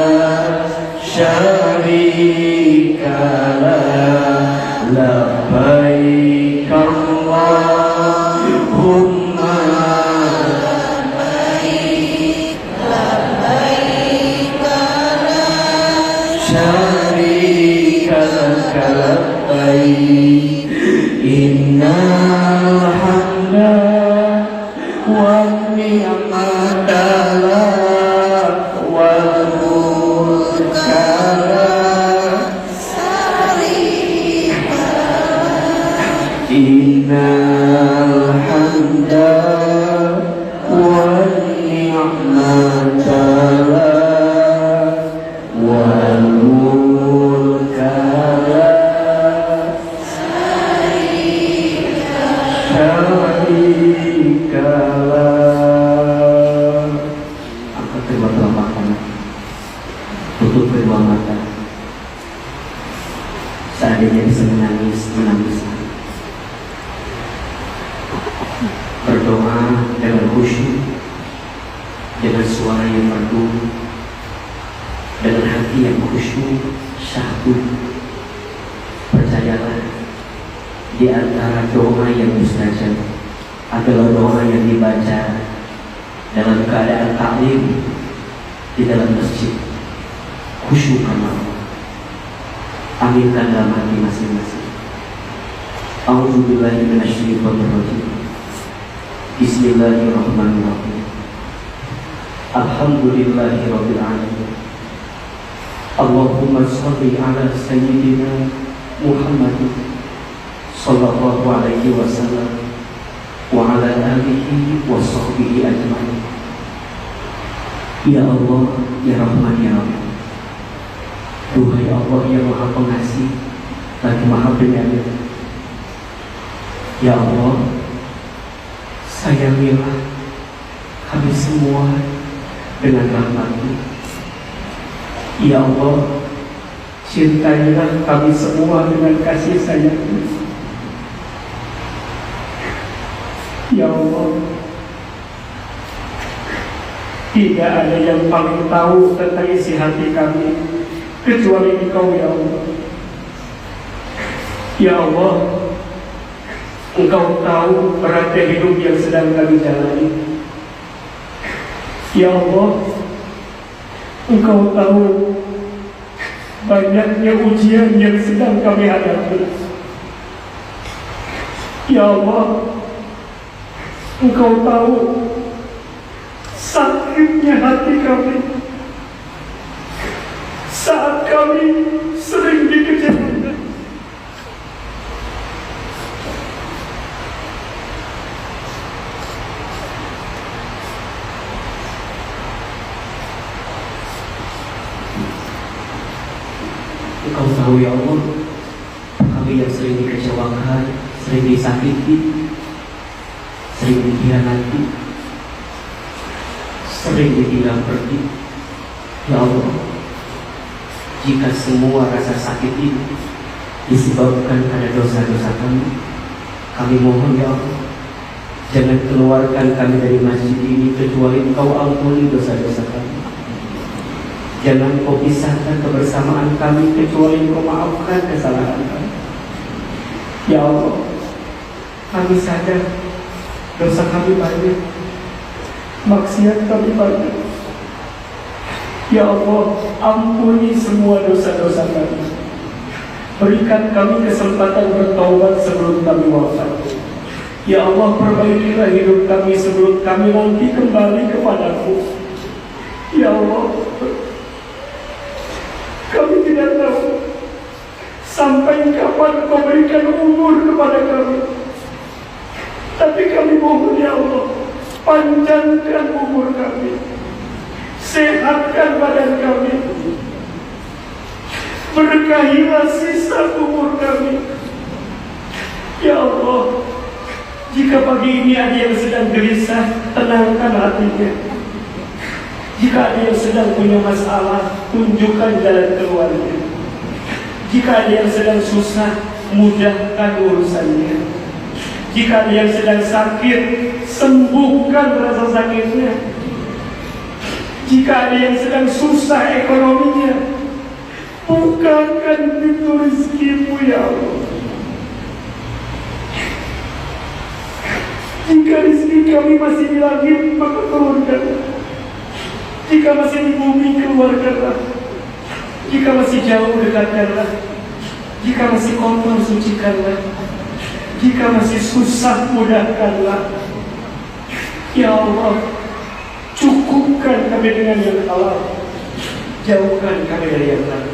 syarika lak. Labbaik Allahumma syarika laka labbaik. Innal hamda wan ni'mata lak wal mulka la innal hamda wan ni'mata lak wal mulka la syarika lak. Angkat kedua telapak kanan, tutup kedua mata. Seandainya bisa menangis, menangis. Berdoa dengan khusyuk, dengan suara yang merdu, dengan hati yang khusyuk, syahdu. Percayalah, di antara doa yang mustajab adalah doa yang dibaca dalam keadaan taklim di dalam masjid. Khusyuk karena Allah. Aminkan dalam hati masing-masing. A'udzubillahi minasyaitonir rajim. Bismillahirrahmanirrahim. Alhamdulillahirabbil alamin. Allahumma shalli ala sayyidina Muhammadin sallallahu alaihi wasallam wa ala alihi wa sahbihi ajma'in. Ya Allah, ya Rahman, ya Rahim. Duhai Allah yang Maha Pengasih lagi Maha Penyayang. Ya Allah, sayangilah kami semua dengan rahmat-Mu. Ya Allah, cintailah kami semua dengan kasih sayang-Mu. Ya Allah, tidak ada yang paling tahu tentang isi hati kami kecuali Engkau, ya Allah. Ya Allah, Engkau tahu beratnya hidup yang sedang kami jalani. Ya Allah, Engkau tahu banyaknya ujian yang sedang kami hadapi. Ya Allah, Engkau tahu sakitnya hati kami saat kami sering dikecewakan. Engkau tahu ya Allah, kami yang sering dikecewakan, sering disakiti, sering dikhianati, sering ditinggal pergi. Ya Allah, jika semua rasa sakit ini disebabkan karena dosa-dosa kami mohon ya Allah, jangan keluarkan kami dari masjid ini kecuali Engkau ampuni dosa-dosa kami. Jangan Kau pisahkan kebersamaan kami kecuali Engkau maafkan kesalahan kami. Ya Allah, kami sadar dosa kami banyak, maksiat kami banyak. Ya Allah, ampuni semua dosa-dosa kami. Berikan kami kesempatan bertaubat sebelum kami wafat. Ya Allah, perbaikilah hidup kami sebelum kami nanti kembali kepadamu. Ya Allah, kami tidak tahu sampai kapan Kau berikan umur kepada kami. Tapi kami mohon ya Allah, panjangkan umur kami, sehatkan badan kami, berkahilah sisa umur kami. Ya Allah, jika pagi ini ada yang sedang gelisah, tenangkan hatinya. Jika ada yang sedang punya masalah, tunjukkan jalan keluarnya. Jika ada yang sedang susah, mudahkan urusannya. Jika ada yang sedang sakit, sembuhkan rasa sakitnya. Jika ada yang sedang susah ekonominya, bukakan pintu rezeki-Mu ya Allah. Jika rezeki kami masih di langit, maka turunkan. Jika masih di bumi, keluarkanlah. Jika masih jauh, dekatkanlah. Jika masih kotor, sucikanlah. Jika masih susah, mudahkanlah. Ya Allah, cukupkan kami dengan yang halal, jauhkan kami dari yang lain.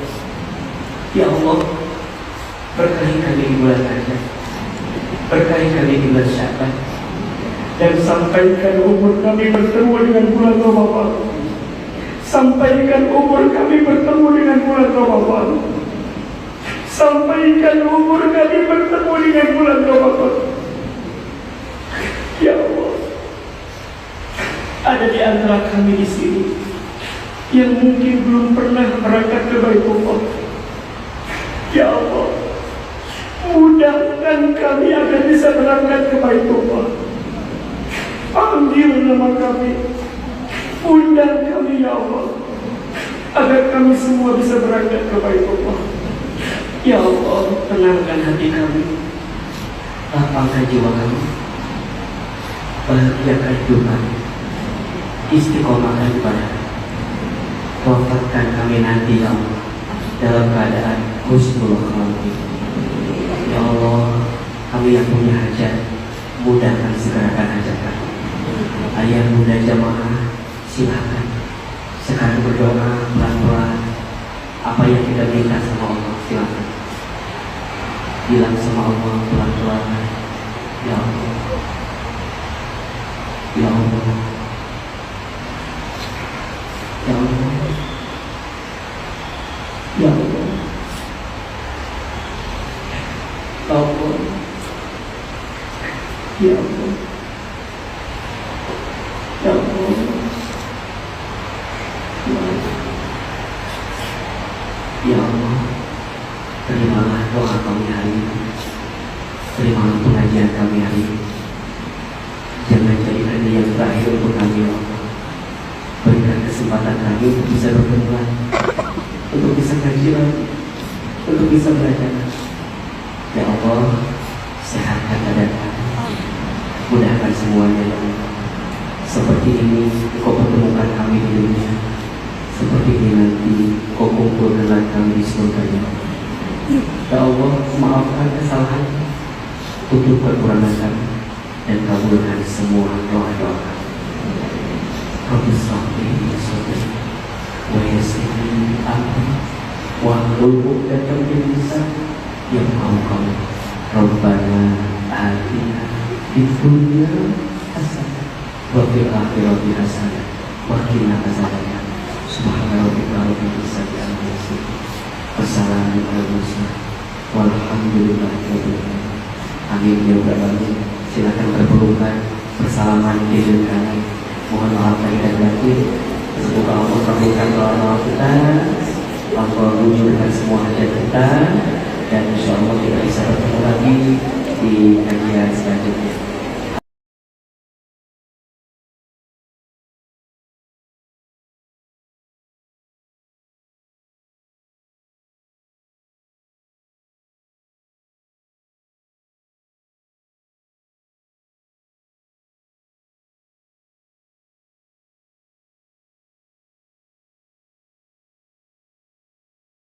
Ya Allah, berkahi kami di bulan Rajab, berkahi kami di bulan Syaban, dan sampaikan umur kami bertemu dengan bulan Ramadan. Sampaikan umur kami bertemu dengan bulan Ramadan. Sampaikan umur kami bertemu dengan bulan Ramadan. Ya Allah, ada di antara kami di sini yang mungkin belum pernah berangkat ke Baitullah. Ya Allah, mudahkan kami agar bisa berangkat ke Baitullah. Panggil nama kami, undang kami ya Allah, agar kami semua bisa berangkat ke Baitullah. Ya Allah, tenangkan hati kami, lapangkan jiwa kami, bahagiakan hidup kami, istiqomahkan ibadah. Wafatkan kami nanti ya Allah dalam keadaan husnul khatimah. Ya Allah, kami yang punya hajat, mudahkan segerakan hajat kami. Ayah bunda jamaah, silakan sekarang berdoa pelan-pelan. Apa yang kita minta sama Allah, silakan bilang sama Allah pelan-pelan. Ya Allah, ya Allah, ya Allah, ya Allah, ya Allah, ya Allah, ya Allah, ya Allah, terimalah doa kami hari ini, terimalah pengajian kami hari ini. Jangan jadikan dia yang terakhir untuk kami, ya Allah. Berikan kesempatan kami untuk bisa bertemu lagi, untuk bisa ngaji lagi, untuk bisa belajar lagi. Ya Allah, sehatkan badan kami, mudahkan semuanya, ya Allah. Seperti ini Kau pertemukan kami di dunia, seperti ini nanti Kau kumpulkan kami di surga, ya Allah. Ya Allah, maafkan kesalahan, tutup kekurangan kami, dan kabulkan semua doa-doa kami. Rabbi sholli sadri wa yassir li amri wahlul 'uqdatam min lisani yafqahu qawli. Rabbana atina fid dunya hasanah wa fil akhirati hasanah wa qina adzabannar. Subhana rabbika rabbil izzati amma yasifun. Wassalamu ala mursalin walhamdulillahi rabbil alamin. Amin ya rabbal alamin. Silakan berpelukan, bersalaman di depan. Mohon maaf lahir dan batin. Semoga Allah kabulkan doa-doa kita, Allah wujudkan semua hajat kita, dan insya Allah kita bisa bertemu lagi di kajian selanjutnya.